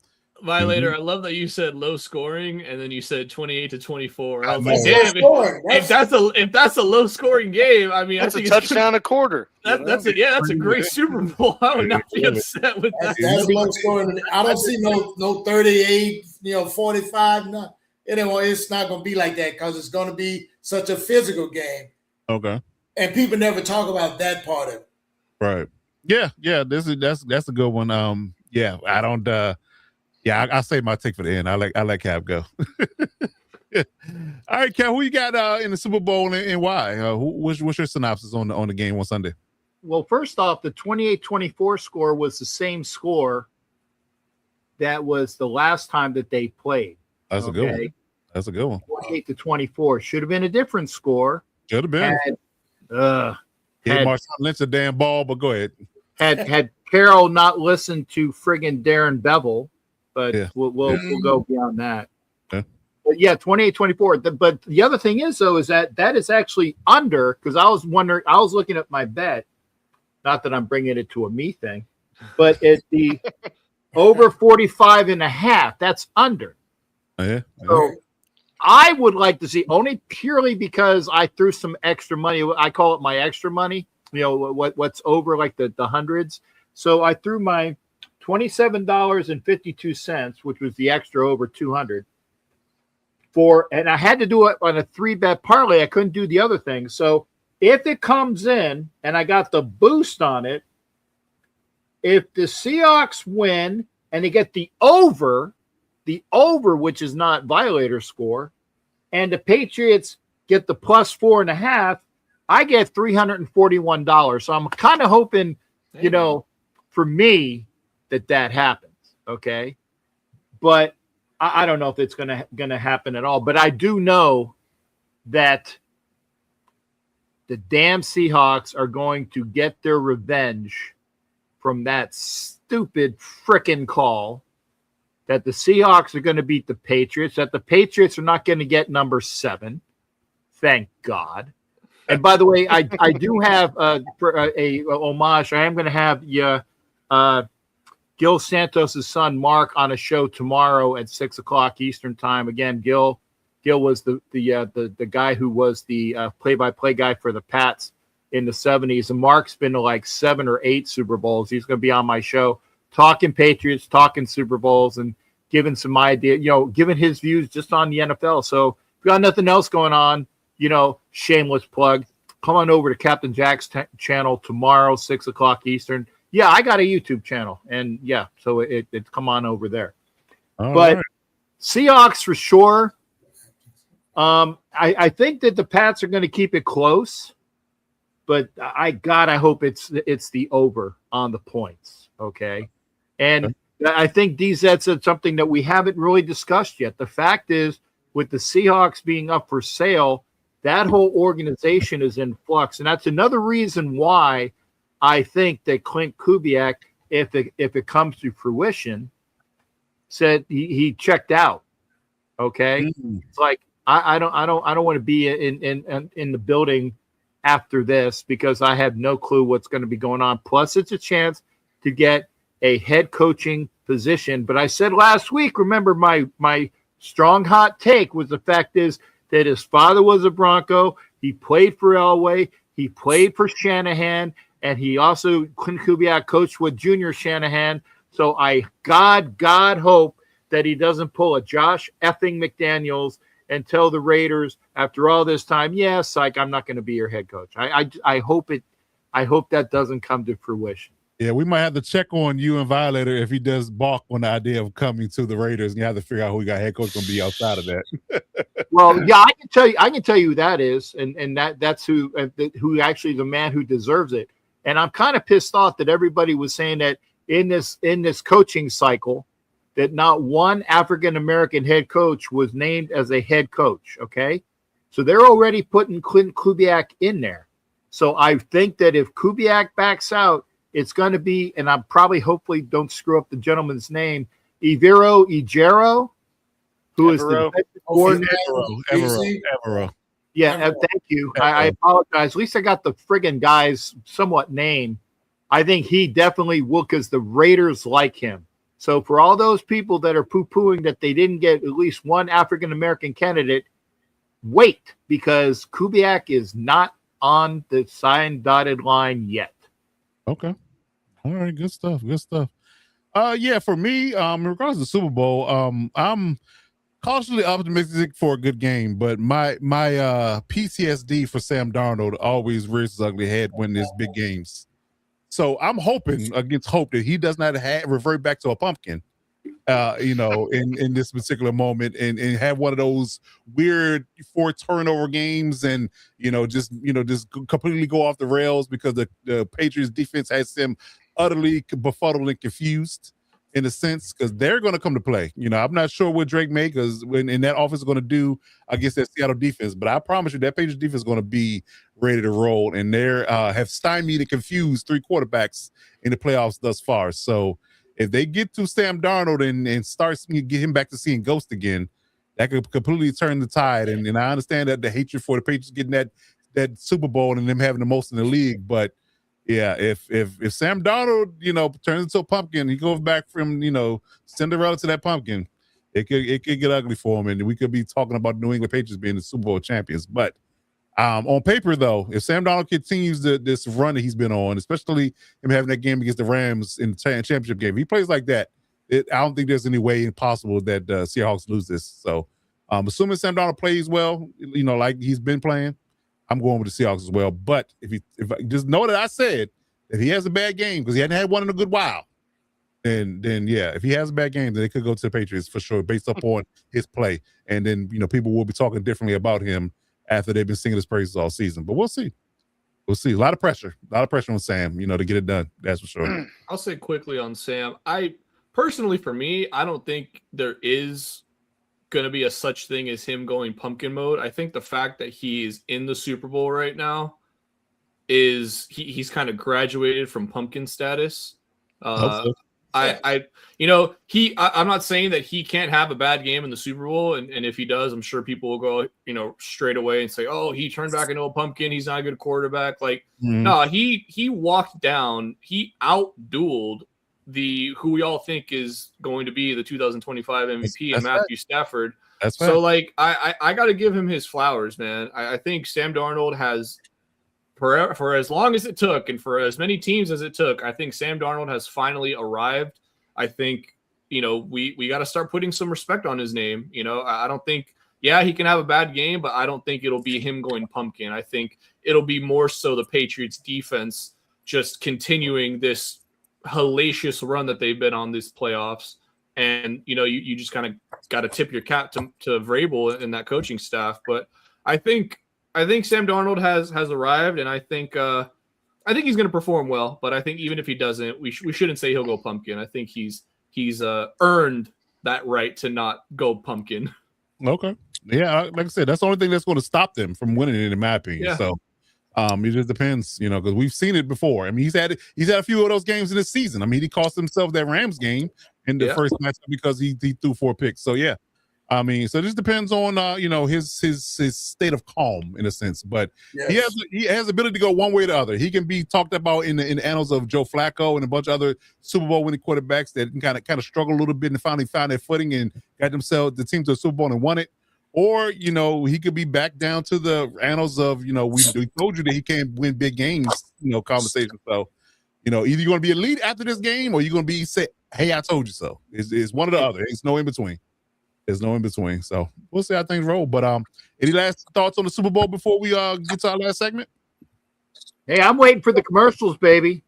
Violator, I love that you said low scoring and then you said 28-24. I was I like, know. damn, Scoring. if that's a low scoring game, I mean, That's I a think touchdown a quarter. That's it. Yeah, that's a great Super Bowl. I would not be upset with that. That's low scoring. I don't see no 38, 45. No, it's not going to be like that because it's going to be such a physical game. Okay. And people never talk about that part of it. Right. Yeah. That's a good one. I don't. I say my take for the end. I let Cap go. All right, Cap, who you got in the Super Bowl and why? What's your synopsis on the game on Sunday? Well, first off, the 28-24 score was the same score that was the last time that they played. That's a good one. That's a good one. 28-24 should have been a different score. Should have been. Gave Marshawn Lynch a damn ball, but go ahead. Had Carroll not listened to friggin' Darren Bevel, but we'll go beyond that. Yeah. But yeah, 28-24. But the other thing is though, is that is actually under, because I was looking at my bet, not that I'm bringing it to a me thing, but it's the over 45.5. That's under. Yeah. So I would like to see, only purely because I threw some extra money. I call it my extra money. What's over like the hundreds. So I threw my $27.52, which was the extra over 200 and I had to do it on a 3-bet parlay. I couldn't do the other thing. So if it comes in and I got the boost on it, if the Seahawks win and they get the over, which is not Violator score, and the Patriots get the plus 4.5, I get $341. So I'm kind of hoping, for me, that happens. Okay. But I don't know if it's gonna happen at all. But I do know that the damn Seahawks are going to get their revenge from that stupid frickin' call that the Seahawks are going to beat the Patriots, that the Patriots are not going to get number 7. Thank God. And by the way, I do have a homage. I am going to have Gil Santos' son, Mark, on a show tomorrow at 6:00 Eastern time. Again, Gil was the guy who was the play-by-play guy for the Pats in the 70s. And Mark's been to like 7 or 8 Super Bowls. He's going to be on my show talking Patriots, talking Super Bowls, and giving some idea, giving his views just on the NFL. So if you got nothing else going on, shameless plug, come on over to Captain Jack's channel tomorrow, 6:00 Eastern. Yeah, I got a YouTube channel, and yeah, so it come on over there. All but right. Seahawks for sure. I think that the Pats are going to keep it close, but I hope it's the over on the points. Okay, and I think DZ said something that we haven't really discussed yet. The fact is, with the Seahawks being up for sale, that whole organization is in flux, and that's another reason why I think that Clint Kubiak, if it comes to fruition, said he checked out. Okay, It's like I don't want to be in the building after this because I have no clue what's going to be going on. Plus, it's a chance to get a head coaching position. But I said last week, remember my strong hot take was the fact is that his father was a Bronco. He played for Elway. He played for Shanahan. And he also, Clint Kubiak, coached with Junior Shanahan. So I God hope that he doesn't pull a Josh effing McDaniels and tell the Raiders after all this time, yes, I'm not going to be your head coach. I hope that doesn't come to fruition. Yeah, we might have to check on you and Violator if he does balk on the idea of coming to the Raiders, and you have to figure out who we got head coach going to be outside of that. Well, yeah, I can tell you who that is, and that's who actually the man who deserves it. And I'm kind of pissed off that everybody was saying that in this coaching cycle that not one African-American head coach was named as a head coach, okay? So they're already putting Clint Kubiak in there. So I think that if Kubiak backs out, it's going to be, and I'm probably hopefully don't screw up the gentleman's name, Ejiro, who is the coordinator. Evero. Yeah, thank you. I apologize. At least I got the friggin' guy's somewhat name. I think he definitely will because the Raiders like him. So for all those people that are poo-pooing that they didn't get at least one African-American candidate, wait, because Kubiak is not on the signed dotted line yet. Okay. All right. Good stuff. Good stuff. Yeah, for me, in regards to the Super Bowl, I'm cautiously optimistic for a good game, but my PTSD for Sam Darnold always rears his ugly head when there's big games. So I'm hoping against hope that he does not revert back to a pumpkin, in this particular moment and have one of those weird 4 turnover games and, just completely go off the rails because the Patriots defense has them utterly befuddled and confused in a sense, because they're going to come to play. I'm not sure what Drake May in that offense is going to do against that Seattle defense, but I promise you that Patriots defense is going to be ready to roll, and they have stymied and confused 3 quarterbacks in the playoffs thus far. So if they get to Sam Darnold and start get him back to seeing ghost again, that could completely turn the tide. And I understand that the hatred for the Patriots getting that Super Bowl and them having the most in the league, but yeah, if Sam Darnold, turns into a pumpkin, he goes back from, Cinderella to that pumpkin, it could get ugly for him, and we could be talking about New England Patriots being the Super Bowl champions. But on paper, though, if Sam Darnold continues this run that he's been on, especially him having that game against the Rams in the championship game, if he plays like that, I don't think there's any way impossible that Seahawks lose this. So assuming Sam Darnold plays well, like he's been playing, I'm going with the Seahawks as well. But if just know that I said if he has a bad game, because he hadn't had one in a good while, then yeah, if he has a bad game, then it could go to the Patriots for sure, based upon his play. And then people will be talking differently about him after they've been singing his praises all season. But we'll see. We'll see. A lot of pressure on Sam, to get it done. That's for sure. I'll say quickly on Sam. Personally, for me, I don't think there is going to be a such thing as him going pumpkin mode. I think the fact that he's in the Super Bowl right now is he's kind of graduated from pumpkin status. I'm not saying that he can't have a bad game in the Super Bowl, and if he does, I'm sure people will go straight away and say, oh, he turned back into a pumpkin, he's not a good quarterback. No, he walked down, he out-dueled who we all think is going to be the 2025 MVP and Matthew Stafford. That's so I got to give him his flowers, man. I think Sam Darnold has, for as long as it took and for as many teams as it took, I think Sam Darnold has finally arrived. I think, we got to start putting some respect on his name. I don't think, he can have a bad game, but I don't think it'll be him going pumpkin. I think it'll be more so the Patriots defense just continuing this hellacious run that they've been on these playoffs, and you just kind of got to tip your cap to Vrabel and that coaching staff. But I think Sam Darnold has arrived, and I think he's going to perform well. But I think even if he doesn't, we shouldn't say he'll go pumpkin. I think he's earned that right to not go pumpkin. Okay, yeah, like I said, that's the only thing that's going to stop them from winning it, in my opinion. Yeah. So. It just depends, because we've seen it before. I mean, he's had a few of those games in this season. I mean, he cost himself that Rams game in the first match because he threw 4 picks. So yeah, I mean, so it just depends on his state of calm in a sense. But yes, he has ability to go one way or the other. He can be talked about in the annals of Joe Flacco and a bunch of other Super Bowl winning quarterbacks that kind of struggled a little bit and finally found their footing and got the team to a Super Bowl and won it. Or, he could be back down to the annals of, we told you that he can't win big games, conversation. So, either you're going to be elite after this game or you're going to be say, hey, I told you so. It's one or the other. There's no in between. So we'll see how things roll. But any last thoughts on the Super Bowl before we get to our last segment? Hey, I'm waiting for the commercials, baby.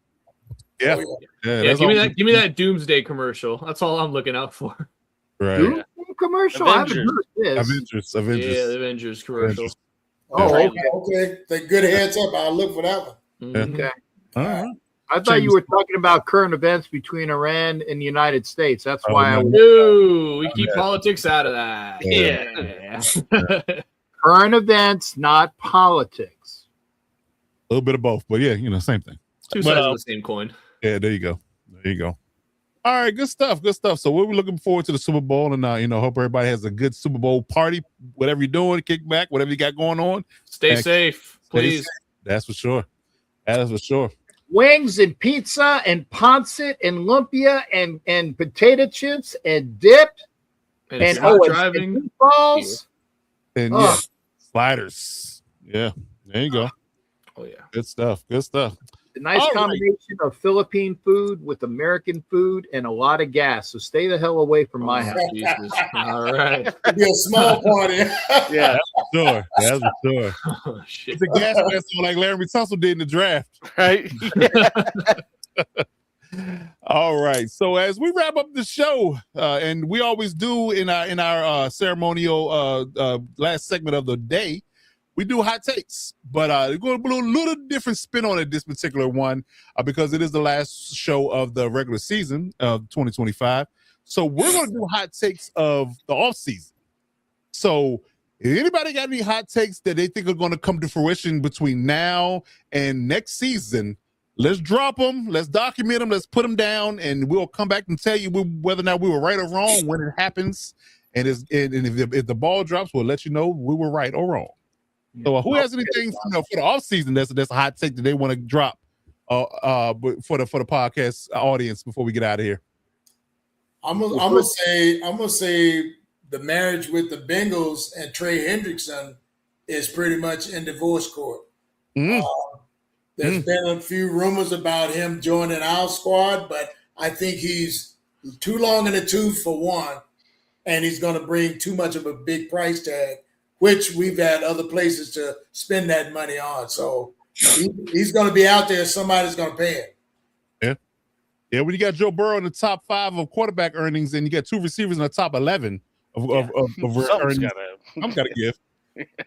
Yeah. Give me that Doomsday commercial. That's all I'm looking out for. Right. Doomsday commercial. Avengers. I haven't heard this. Avengers. Yeah, the Avengers commercial. Oh, okay. They good heads up. I'll look for that one. Okay. All right. I thought you were talking about current events between Iran and the United States. That's why No, we keep politics out of that. Yeah. Current events, not politics. A little bit of both, but yeah, same thing. Two sides of the same coin. Yeah, there you go. All right, good stuff. So we're looking forward to the Super Bowl, and hope everybody has a good Super Bowl party. Whatever you're doing, kick back, whatever you got going on. Stay safe, please. That's for sure. wings and pizza and pancit and lumpia and potato chips and dip And, and driving meatballs. And Oh. sliders. Yeah, there you go. Oh yeah. Good stuff. Good stuff. A nice All right. combination of Philippine food with American food and a lot of gas. So stay the hell away from my house. Jesus. All right. It'll be a small party. Yeah. Sure. That's for sure. Oh, shit. It's a gas mask like Larry Tunsil did in the draft. Right. All right. So as we wrap up the show, and we always do in our ceremonial last segment of the day, we do hot takes, but we're going to put a little different spin on it this particular one because it is the last show of the regular season of 2025. So we're going to do hot takes of the off season. So if anybody got any hot takes that they think are going to come to fruition between now and next season, let's drop them. Let's document them. Let's put them down, and we'll come back and tell you whether or not we were right or wrong when it happens. And if the ball drops, we'll let you know we were right or wrong. So who has anything for the off season that's a hot take that they want to drop for the podcast audience before we get out of here? I'm gonna say the marriage with the Bengals and Trey Hendrickson is pretty much in divorce court. There's been a few rumors about him joining our squad, but I think he's too long in the tooth for one, and he's going to bring too much of a big price tag, which we've had other places to spend that money on. So he's going to be out there. Somebody's going to pay him. Yeah, when you got Joe Burrow in the top 5 of quarterback earnings and you got 2 receivers in the top 11 of earnings, I've got to give.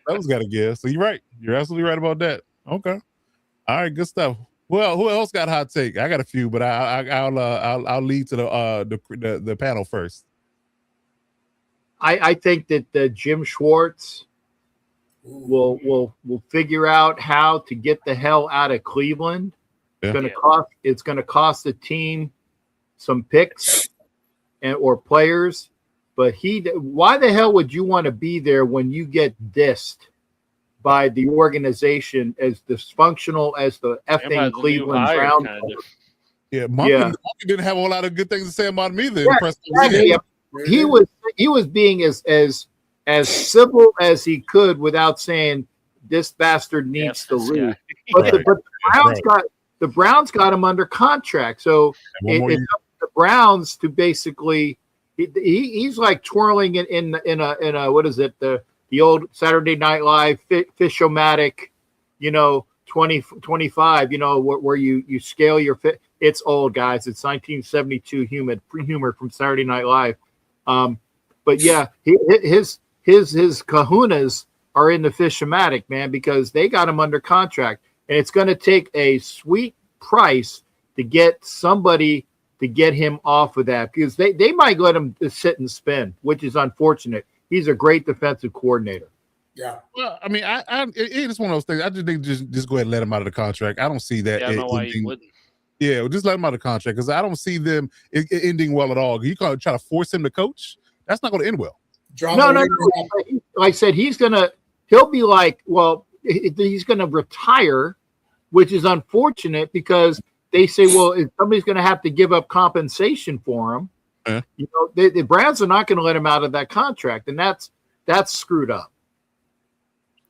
Someone's got to give. So you're right. You're absolutely right about that. Okay. All right, good stuff. Well, who else got hot take? I got a few, but I'll lead to the panel first. I think that Jim Schwartz will figure out how to get the hell out of Cleveland. It's going to cost the team some picks or players, but why the hell would you want to be there when you get dissed by the organization as dysfunctional as the effing Cleveland Browns? Yeah, Monken didn't have a whole lot of good things to say about him either. Yeah, he was being as civil as he could without saying this bastard needs to leave. But the Browns got him under contract, so it's up to the Browns to basically he's like twirling in a what is it, the old Saturday Night Live Fish-O-Matic, 2025, where you scale your fit. It's old, guys. It's 1972 humor from Saturday Night Live. But yeah, his kahunas are in the Fish-O-Matic, man, because they got him under contract, and it's going to take a sweet price to get somebody to get him off of that, because they might let him sit and spin, which is unfortunate. He's a great defensive coordinator. Yeah. Well, I mean, it's one of those things. I just think just go ahead and let him out of the contract. I don't see that. Yeah, I don't know why you wouldn't. Yeah, just let him out of the contract because I don't see them ending well at all. You can't try to force him to coach. That's not going to end well. No. Like I said, he'll be like, well, he's going to retire, which is unfortunate because they say, well, if somebody's going to have to give up compensation for him. Yeah. The Browns are not going to let him out of that contract, and that's screwed up.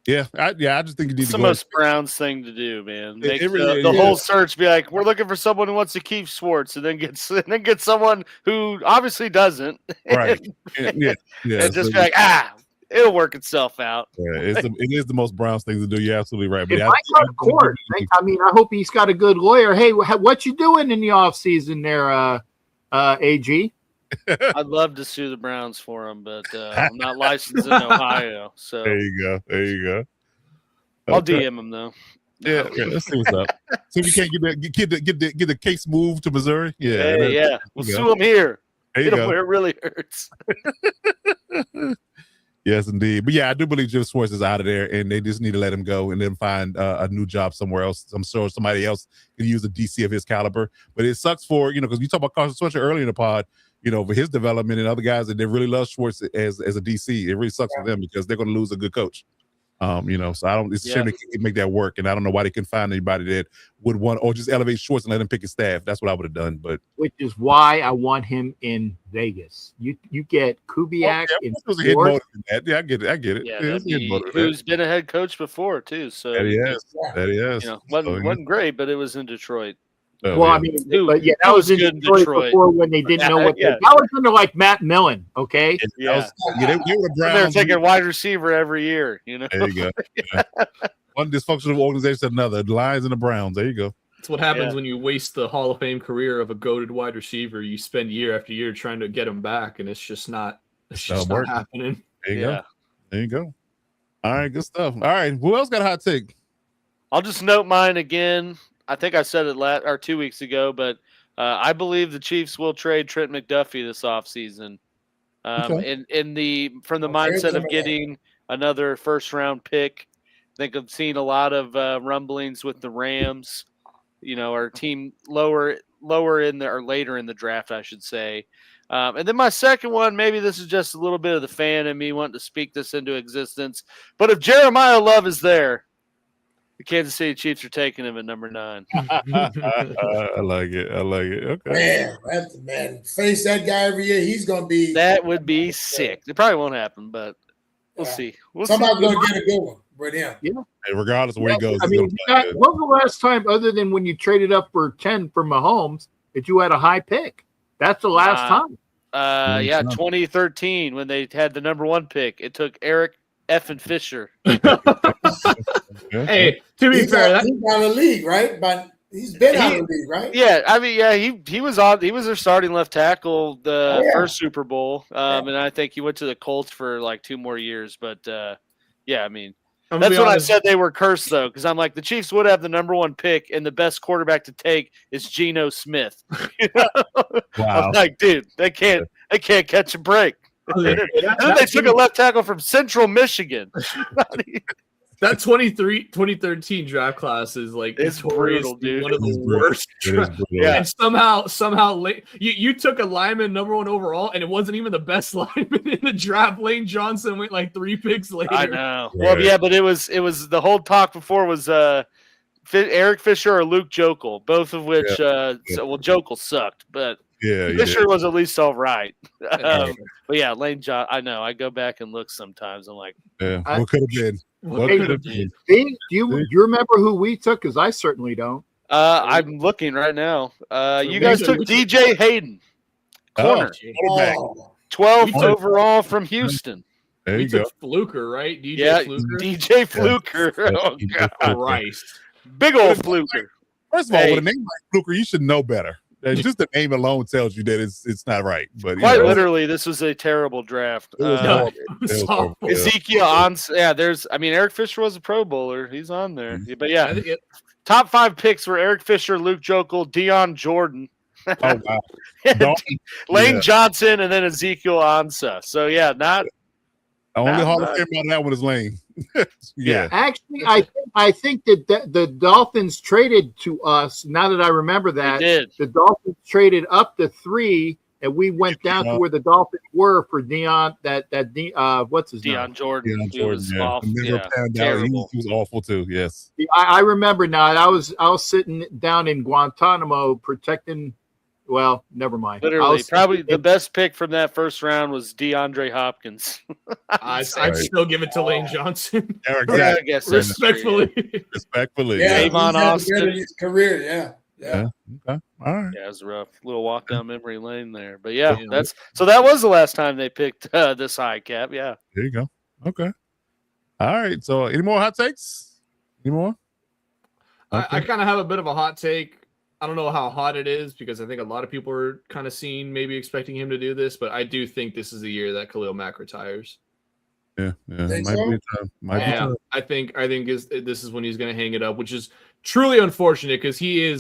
Yeah, I just think you need it's to the go most Browns thing to do, man. Make really the whole search be like, we're looking for someone who wants to keep Schwartz, and then get someone who obviously doesn't, right? Yeah. And just be like, it'll work itself out. Yeah, it is the most Browns thing to do. You're absolutely right. But I hope he's got a good lawyer. Hey, what you doing in the off season there, AG? I'd love to sue the Browns for him, but I'm not licensed in Ohio. So there you go. I'll DM him though. Yeah, let's see what's up. See if you can't get the case moved to Missouri. Yeah. We'll sue him here. Hit him where it really hurts. Yes, indeed. But yeah, I do believe Jim Schwartz is out of there, and they just need to let him go and then find a new job somewhere else. I'm sure somebody else can use a DC of his caliber. But it sucks for because you talked about Carson Switzer earlier in the pod. For his development and other guys that they really love Schwartz as a DC. It really sucks for them because they're going to lose a good coach. So I don't. It's a shame they can't make that work, and I don't know why they couldn't find anybody that would want, or just elevate Schwartz and let him pick his staff. That's what I would have done. But which is why I want him in Vegas. You get Kubiak in Schwartz. Yeah, I get it. Yeah, who's been a head coach before too. So that he is. Wasn't great, but it was in Detroit. Well, I mean, that was in Detroit before when they didn't know what. That was under like Matt Millen, okay? They were the Browns. They're taking wide receiver every year. There you go. One dysfunctional organization to another. The Lions and the Browns. There you go. That's what happens when you waste the Hall of Fame career of a goated wide receiver. You spend year after year trying to get him back, and it's just not. It's just not happening. There you go. There you go. All right, good stuff. All right, who else got a hot take? I'll just note mine again. I think I said it 2 weeks ago, but I believe the Chiefs will trade Trent McDuffie this offseason. From the mindset of getting another first-round pick. I think I've seen a lot of rumblings with the Rams. Our team lower in the, or later in the draft, I should say. And then my second one, maybe this is just a little bit of the fan in me wanting to speak this into existence. But if Jeremiah Love is there, the Kansas City Chiefs are taking him at number 9. I like it. Okay. Man, face that guy every year. He's going to be. That would be sick. It probably won't happen, but we'll see. Somebody's going to get a good one with him. Yeah. Hey, regardless of where he goes. I mean, when was the last time, other than when you traded up for 10 for Mahomes, that you had a high pick? That's the last time. 2013 when they had the number 1 pick. It took Eric Effin Fisher. Hey, to be fair, he's out of the league, right? But he's been out of the league, right? Yeah, I mean, he was their starting left tackle the first Super Bowl, and I think he went to the Colts for like 2 more years. But I mean, that's when I said they were cursed, though, because I'm like, the Chiefs would have the number 1 pick, and the best quarterback to take is Geno Smith. Wow. I'm like, dude, they can't catch a break. And then they took a left tackle from Central Michigan. That 2013 draft class is like it's brutal, dude. One of the worst. And somehow late you took a lineman number 1 overall, and it wasn't even the best lineman in the draft. Lane Johnson went like 3 picks later. I know. Well, yeah, but it was the whole talk before was Eric Fisher or Luke Jokel, both of which Jokel sucked, but Fisher was at least all right. But yeah, Lane Johnson. I know. I go back and look sometimes. I'm like, what could have been? Do you remember who we took? Because I certainly don't. I'm looking right now. You guys took DJ Hayden, corner, 12th overall from Houston. There you took Fluker, right? DJ Fluker. Oh God, Christ! Big old Fluker. First of all, with a name like Fluker, you should know better. Just the name alone tells you that it's not right. But quite literally, this was a terrible draft. Ezekiel Ansah. Eric Fisher was a Pro Bowler. He's on there. Mm-hmm. But top 5 picks were Eric Fisher, Luke Jokel, Deion Jordan, Lane Johnson, and then Ezekiel Ansah. So not only Hall of Fame on that one is Lane. Actually, I think that the Dolphins traded to us. Now that I remember that, the Dolphins traded up to 3, and we went down to where the Dolphins were for Deion. What's his name? Deion Jordan. He was awful. He was awful too. Yes, I remember now. I was sitting down in Guantanamo protecting. Well, never mind. Literally, probably the best pick from that first round was DeAndre Hopkins. I'd still give it to Lane Johnson. Exactly. I guess respectfully. Yeah, Avon Austin. His career. Yeah. Okay. All right. Yeah, it was a rough little walk down memory lane there, but that was the last time they picked this high cap. Yeah. There you go. Okay. All right. So, any more hot takes? Any more? Okay. I kind of have a bit of a hot take. I don't know how hot it is because I think a lot of people are kind of maybe expecting him to do this, but I do think this is the year that Khalil Mack retires. Yeah. I think this is when he's going to hang it up, which is truly unfortunate because he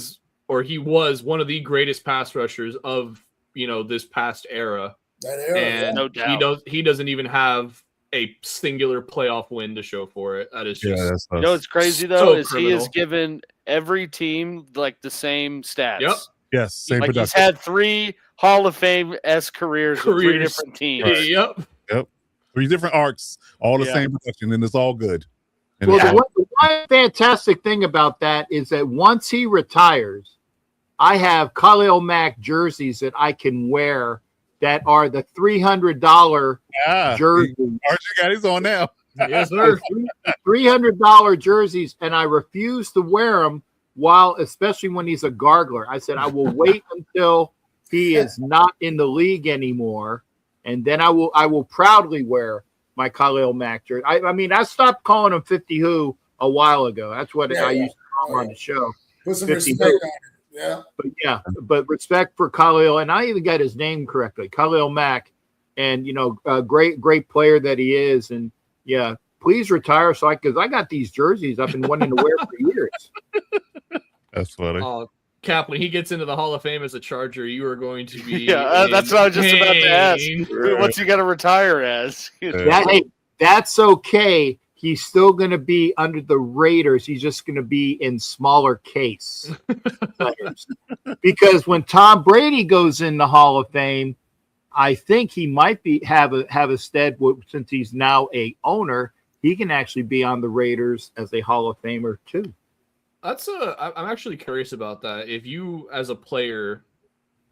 was one of the greatest pass rushers of this past era. That era, and no doubt. He doesn't even have a singular playoff win to show for it. That is just what's crazy though is criminal. He has given every team like the same stats. Yep. Yes, same like production. He's had 3 Hall of Fame-esque careers with 3 different teams. Right. Yep. 3 different arcs, all the same production, and it's all good. And Well, it's all- the one fantastic thing about that is that once he retires, I have Khalil Mack jerseys that I can wear that are the $300 jerseys. Archie got his on now. Yes, sir. $300 jerseys, and I refuse to wear them especially when he's a gargler. I said I will wait until he is not in the league anymore, and then I will proudly wear my Khalil Mack jersey. I mean, I stopped calling him 50 Who a while ago. That's what I used to call him on the show. Put some 50 respect Who. on it. Yeah. But respect for Khalil, and I even got his name correctly, Khalil Mack, and a great player that he is, and yeah, please retire because I got these jerseys I've been wanting to wear for years. That's funny. Oh, Kaplan, he gets into the Hall of Fame as a Charger. You are going to be that's what I was just about to ask. Right. What's he going to retire as? That's okay. He's still going to be under the Raiders. He's just going to be in smaller case players. Because when Tom Brady goes in the Hall of Fame, I think he might have a stead since he's now a owner. He can actually be on the Raiders as a Hall of Famer too. I'm actually curious about that. If you, as a player,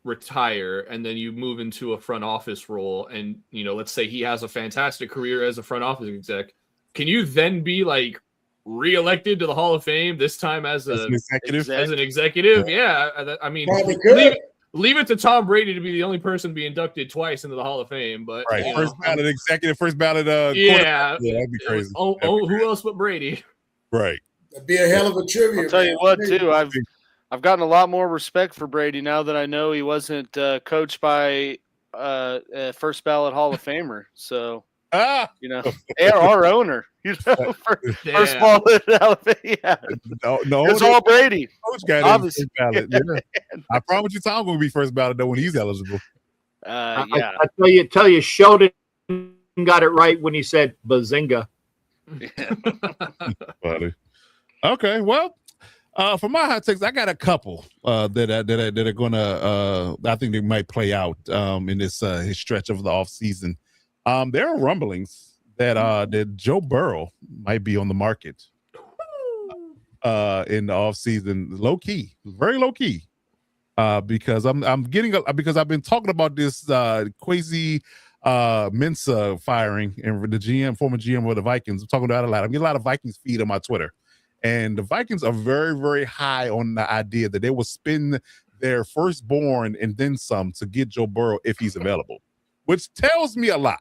retire and then you move into a front office role, and let's say he has a fantastic career as a front office exec, can you then be like reelected to the Hall of Fame this time as an executive? Yeah, I mean, leave it to Tom Brady to be the only person to be inducted twice into the Hall of Fame. But first ballot executive, first ballot. Yeah, that'd be crazy. Who else but Brady? Right. That'd be a hell of a trivia. I'll tell you what, too. I've gotten a lot more respect for Brady now that I know he wasn't coached by a first ballot Hall of Famer. So, our owner, first ballot Hall of Fame. Yeah. No, it's all Brady. Coach got Obviously. First ballot. Yeah. I promise you, Tom going to be first ballot though when he's eligible. Yeah. I tell you, Sheldon got it right when he said Bazinga. Funny. Okay, well, for my hot takes, I got a couple that are gonna I think they might play out in this his stretch of the off season. There are rumblings that Joe Burrow might be on the market in the off season, low key, very low key, because because I've been talking about this Kwesi Mensah firing and the former GM of the Vikings. I'm talking about it a lot. I'm getting a lot of Vikings feed on my Twitter. And the Vikings are very, very high on the idea that they will spend their firstborn and then some to get Joe Burrow if he's available, which tells me a lot.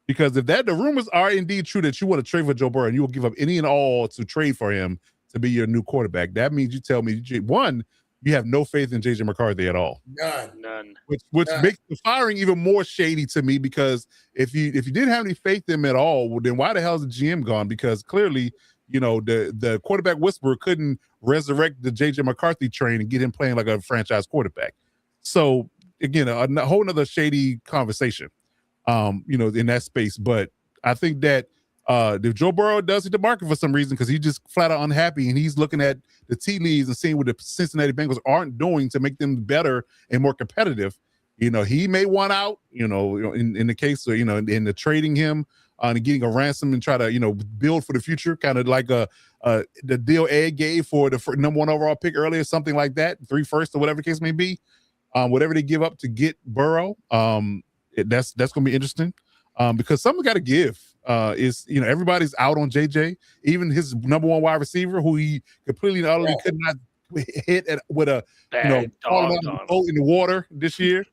Because if the rumors are indeed true that you want to trade for Joe Burrow and you will give up any and all to trade for him to be your new quarterback, that means you tell me, one, you have no faith in J.J. McCarthy at all. None. Which makes the firing even more shady to me, because if you didn't have any faith in him at all, well, then why the hell is the GM gone? Because clearly, the quarterback whisperer couldn't resurrect the J.J. McCarthy train and get him playing like a franchise quarterback. So again, a whole nother shady conversation, in that space. But I think that if Joe Burrow does hit the market for some reason, because he's just flat out unhappy and he's looking at the tea leaves and seeing what the Cincinnati Bengals aren't doing to make them better and more competitive, he may want out, in the case of, in the trading him and getting a ransom and try to, build for the future, kind of like the deal Ed gave for the number 1 overall pick earlier, something like that, 3 firsts or whatever the case may be, whatever they give up to get Burrow. That's going to be interesting because something's got to give. Everybody's out on JJ, even his number 1 wide receiver, who he completely and utterly could not hit with a in the water this year.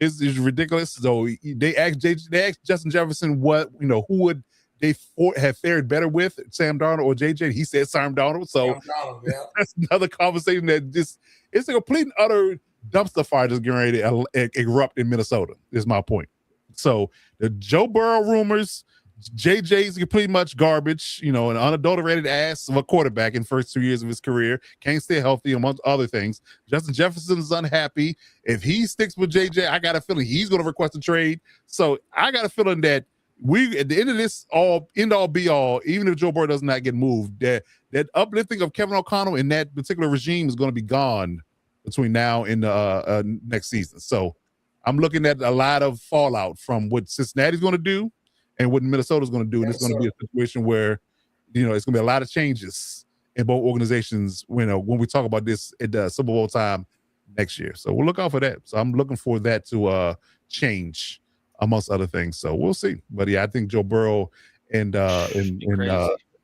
Is ridiculous. So they asked Justin Jefferson who would they have fared better with, Sam Darnold or JJ. He said Sam Darnold. So that's another conversation that it's a complete and utter dumpster fire just getting ready to erupt in Minnesota, is my point. So the Joe Burrow rumors, JJ's pretty much garbage, an unadulterated ass of a quarterback in the first 2 years of his career. Can't stay healthy, amongst other things. Justin Jefferson is unhappy. If he sticks with JJ, I got a feeling he's going to request a trade. So I got a feeling that at the end of this end all be all, even if Joe Burrow does not get moved, that uplifting of Kevin O'Connell in that particular regime is going to be gone between now and next season. So I'm looking at a lot of fallout from what Cincinnati's going to do and what Minnesota's going to do. And it's going to be a situation where, it's going to be a lot of changes in both organizations, when we talk about this at the Super Bowl time next year. So we'll look out for that. So I'm looking for that to change, amongst other things. So we'll see. But yeah, I think Joe Burrow and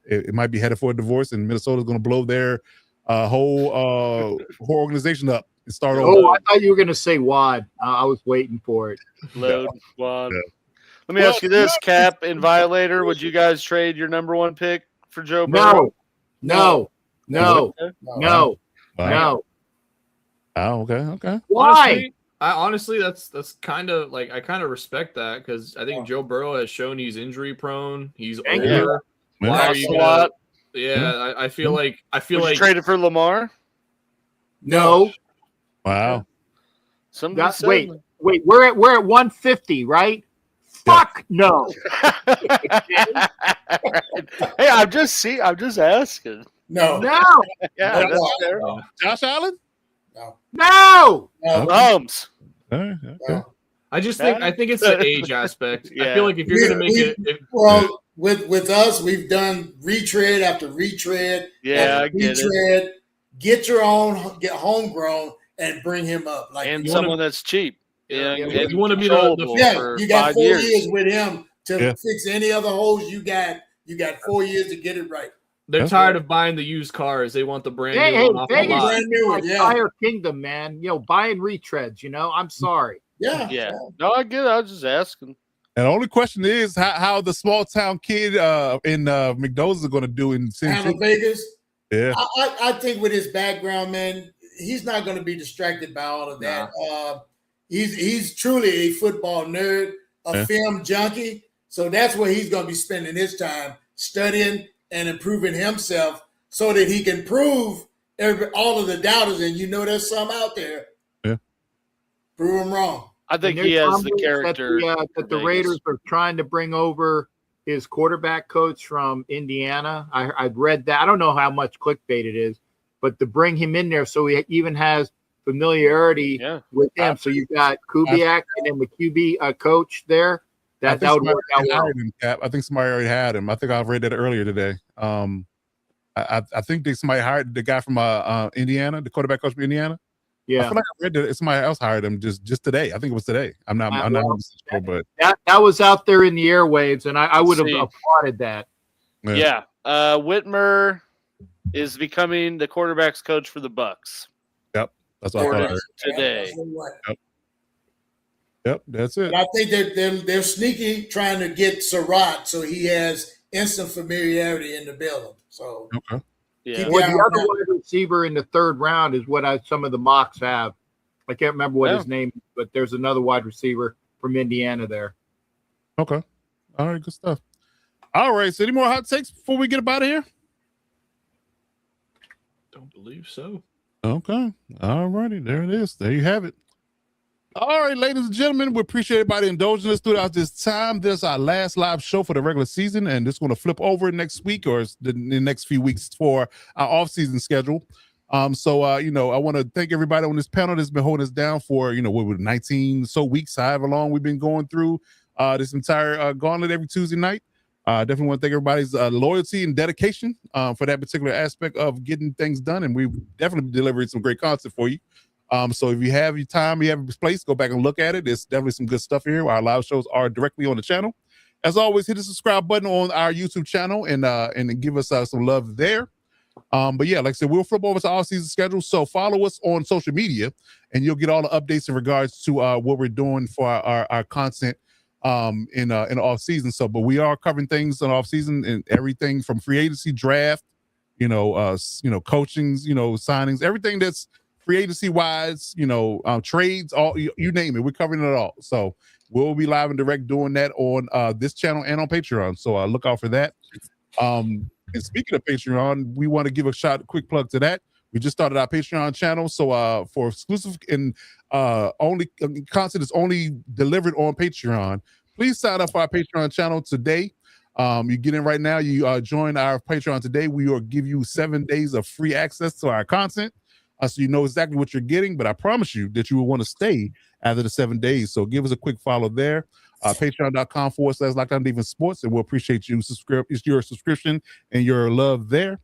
it might be headed for a divorce, and Minnesota's going to blow their whole organization up and start over. Oh, I thought you were going to say Wad. I was waiting for it. Load Wad. Yeah. Let me ask you this, Cap and Violator. Would you guys trade your number 1 pick for Joe Burrow? No. Wow. Oh, okay. Why? Honestly, that's kind of like, I kind of respect that, because I think Joe Burrow has shown he's injury prone. He's older. Why are you gonna, I feel like trade it for Lamar. No. Wow. Wait. We're at 150, right? Fuck no. Hey, I'm just asking. No. Yeah, that's fair. Josh Allen? No. Mahomes. Okay. I think it's the age aspect. I feel like if you're going to make it. With us, we've done retread after retread. Yeah, after retread. Get your own, get homegrown, and bring him up. And someone that's cheap. Yeah, you want to be the you got 4 years with him to fix any other holes you got. You got 4 years to get it right. They're tired of buying the used cars. They want the brand new one off the lot. Brand new one, Fire Kingdom, man. Buying retreads. I'm sorry. Yeah. No, I get it. I was just asking. And the only question is how the small town kid in McDonald's is going to do in Vegas. Yeah, I think with his background, man, he's not going to be distracted by all of that. Nah. He's truly a football nerd, film junkie. So that's where he's going to be spending his time, studying and improving himself, so that he can prove all of the doubters. And there's some out there. Yeah, prove them wrong. I think he has the character that the Raiders are trying to bring over his quarterback coach from Indiana. I've read that. I don't know how much clickbait it is, but to bring him in there so he even has familiarity with him. So you've got Kubiak and then the QB coach there. That would work out well. I think somebody already had him. I think I read that earlier today. I think somebody hired the guy from Indiana, the quarterback coach from Indiana. Yeah, I feel like I read that somebody else hired him just today. I think it was today. I'm not sure, but that was out there in the airwaves, and I would have applauded that. Yeah. Whitmer is becoming the quarterback's coach for the Bucks. Yep, that's what I thought today. Yep, that's it. But I think they're sneaky, trying to get Surratt so he has instant familiarity in the building. So okay. Yeah. Well, the other wide receiver in the 3rd round is what some of the mocks have. I can't remember what his name is, but there's another wide receiver from Indiana there. Okay. All right, good stuff. All right, so any more hot takes before we get up out of here? Don't believe so. Okay. All righty, there it is. There you have it. All right, ladies and gentlemen, we appreciate everybody indulging us throughout this time. This is our last live show for the regular season, and it's going to flip over next week or the next few weeks for our off-season schedule. So I want to thank everybody on this panel that's been holding us down for, 19 so weeks, however long we've been going through this entire gauntlet every Tuesday night. Definitely want to thank everybody's loyalty and dedication for that particular aspect of getting things done, and we've definitely delivered some great content for you. So if you have your time, you have your place, go back and look at it. There's definitely some good stuff here. Our live shows are directly on the channel. As always, hit the subscribe button on our YouTube channel and give us some love there. But yeah, like I said, we'll flip over to our season schedule. So follow us on social media and you'll get all the updates in regards to what we're doing for our content in the off season. So, but we are covering things in off season and everything from free agency, draft, coachings, signings, everything that's free agency wise, trades, all you name it, we're covering it all. So we'll be live and direct doing that on this channel and on Patreon. So look out for that. And speaking of Patreon, we want to give a quick plug to that. We just started our Patreon channel. So for exclusive and only content is only delivered on Patreon, please sign up for our Patreon channel today. You get in right now, you join our Patreon today. We will give you 7 days of free access to our content. So you know exactly what you're getting, but I promise you that you will want to stay after the 7 days. So give us a quick follow there. Patreon.com/Lockdown Defense Sports, and we'll appreciate your subscription and your love there.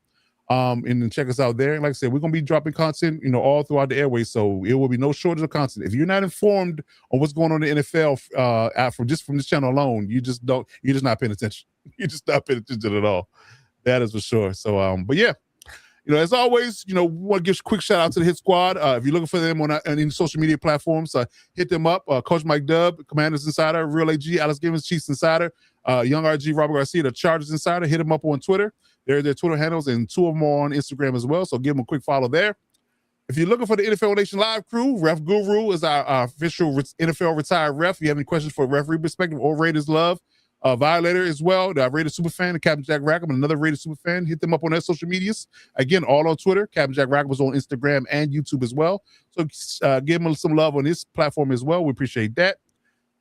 And then check us out there. And like I said, we're gonna be dropping content, all throughout the airways. So it will be no shortage of content. If you're not informed on what's going on in the NFL from this channel alone, you're just not paying attention. You're just not paying attention at all. That is for sure. So but yeah. As always, we want to give a quick shout out to the Hit Squad. If you're looking for them on any social media platforms, hit them up. Coach Mike Dubb, Commanders Insider, Real AG, Alex Givens, Chiefs Insider, Young RG, Robert Garcia, the Chargers Insider. Hit them up on Twitter. They're their Twitter handles, and 2 of them are on Instagram as well. So give them a quick follow there. If you're looking for the NFL Nation Live crew, Ref Guru is our official NFL retired ref. If you have any questions for referee perspective or Raiders love, Violator as well, the Rated Superfan, Captain Jack Rackham, another Rated Superfan. Hit them up on their social medias. Again, all on Twitter. Captain Jack Rackham is on Instagram and YouTube as well. So give them some love on this platform as well. We appreciate that.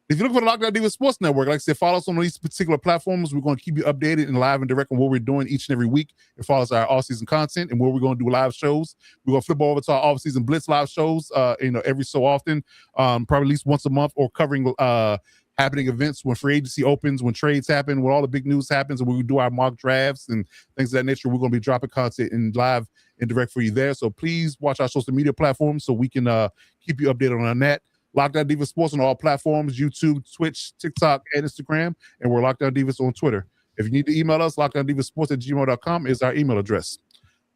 If you're looking for the Lockdown Defense Sports Network, like I said, follow us on these particular platforms. We're going to keep you updated and live and direct on what we're doing each and every week. It follows our off-season content and where we're going to do live shows. We're going to flip over to our off-season Blitz live shows, every so often, probably at least once a month, or covering happening events when free agency opens, when trades happen, when all the big news happens, and we do our mock drafts and things of that nature. We're going to be dropping content and live and direct for you there. So please watch our social media platforms so we can keep you updated on that. Lockdown Divas Sports on all platforms, YouTube, Twitch, TikTok, and Instagram, and we're Lockdown Divas on Twitter. If you need to email us, lockdowndivasports@gmail.com is our email address.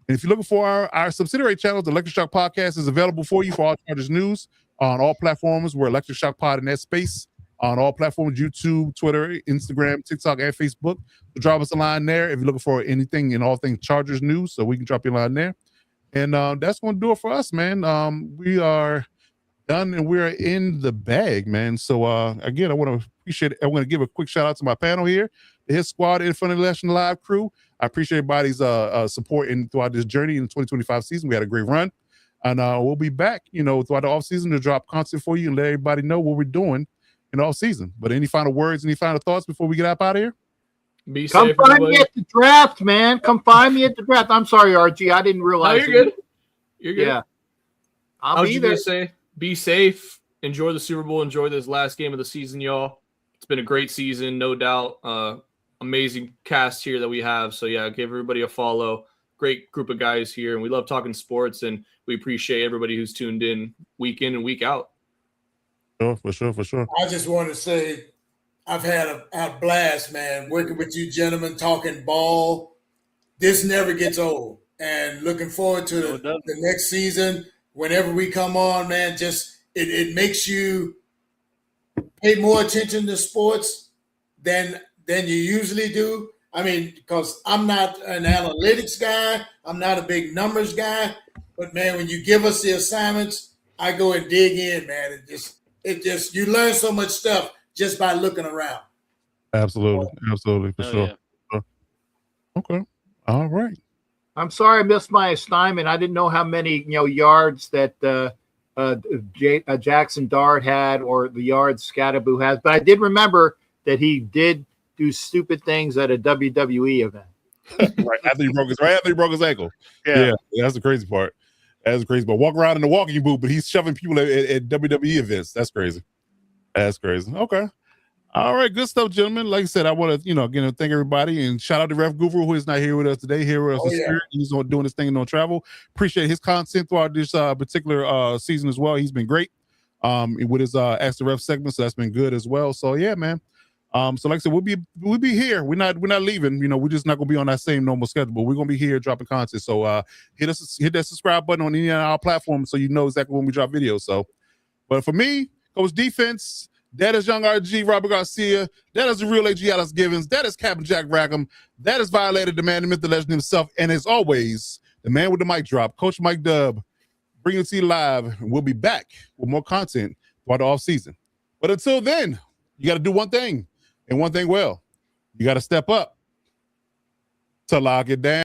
And if you're looking for our subsidiary channel, the Electric Shock Podcast is available for you for all Chargers news on all platforms. We're Electric Shock Pod in that space. On all platforms, YouTube, Twitter, Instagram, TikTok, and Facebook. So drop us a line there if you're looking for anything and all things Chargers news, so we can drop you a line there. And that's going to do it for us, man. We are done and we're in the bag, man. So again, I want to appreciate it. I want to give a quick shout out to my panel here, the Hit Squad, NFLNetwork Live crew. I appreciate everybody's support throughout this journey in the 2025 season. We had a great run. And we'll be back, throughout the offseason to drop content for you and let everybody know what we're doing in all season. But any final words, any final thoughts before we get up out of here? Be Come safe, find everybody. me at the draft, man. Come find me at the draft. I'm sorry, RG. I didn't No, realize. you're good. You're good. Yeah. I I'll was be just there. gonna say, be safe. Enjoy the Super Bowl. Enjoy this last game of the season, y'all. It's been a great season, no doubt. Amazing cast here that we have. So yeah, give everybody a follow. Great group of guys here, and we love talking sports, and we appreciate everybody who's tuned in and week out. For sure. I just want to say I've had a blast, man, working with you gentlemen, talking ball. This never gets old. And looking forward to the next season. Whenever we come on, man, just it makes you pay more attention to sports than you usually do. I mean, because I'm not an analytics guy. I'm not a big numbers guy. But, man, when you give us the assignments, I go and dig in, man. It just you learn so much stuff just by looking around. Absolutely, for sure. Yeah. Okay, all right. I'm sorry I missed my assignment. I didn't know how many yards that Jackson Dart had or the yards Scatterboo has, but I did remember that he did do stupid things at a WWE event. right after he broke his ankle. Yeah, that's the crazy part. That's crazy. But walk around in the walking boot, but he's shoving people at WWE events. That's crazy. Okay. All right, good stuff, gentlemen. Like I said, I want to, again, thank everybody and shout out to Ref Guru, who is not here with us today. Here with us in spirit. He's doing this thing and on travel. Appreciate his content throughout this particular season as well. He's been great with his Ask the Ref segment, so that's been good as well. So yeah, man. So like I said, we'll be here. We're not leaving. We're just not gonna be on that same normal schedule, but we're gonna be here dropping content. So hit that subscribe button on any of our platforms so you know exactly when we drop videos. So, but for me, Coach Defense, that is Young RG, Robert Garcia, that is the real AG Alex Givens, that is Captain Jack Rackham, that is Violator, the man, the myth, the legend himself, and as always, the man with the mic drop, Coach Mike Dubb, bringing it to you live. And we'll be back with more content throughout the off season. But until then, you got to do one thing. And one thing well, you got to step up to lock it down.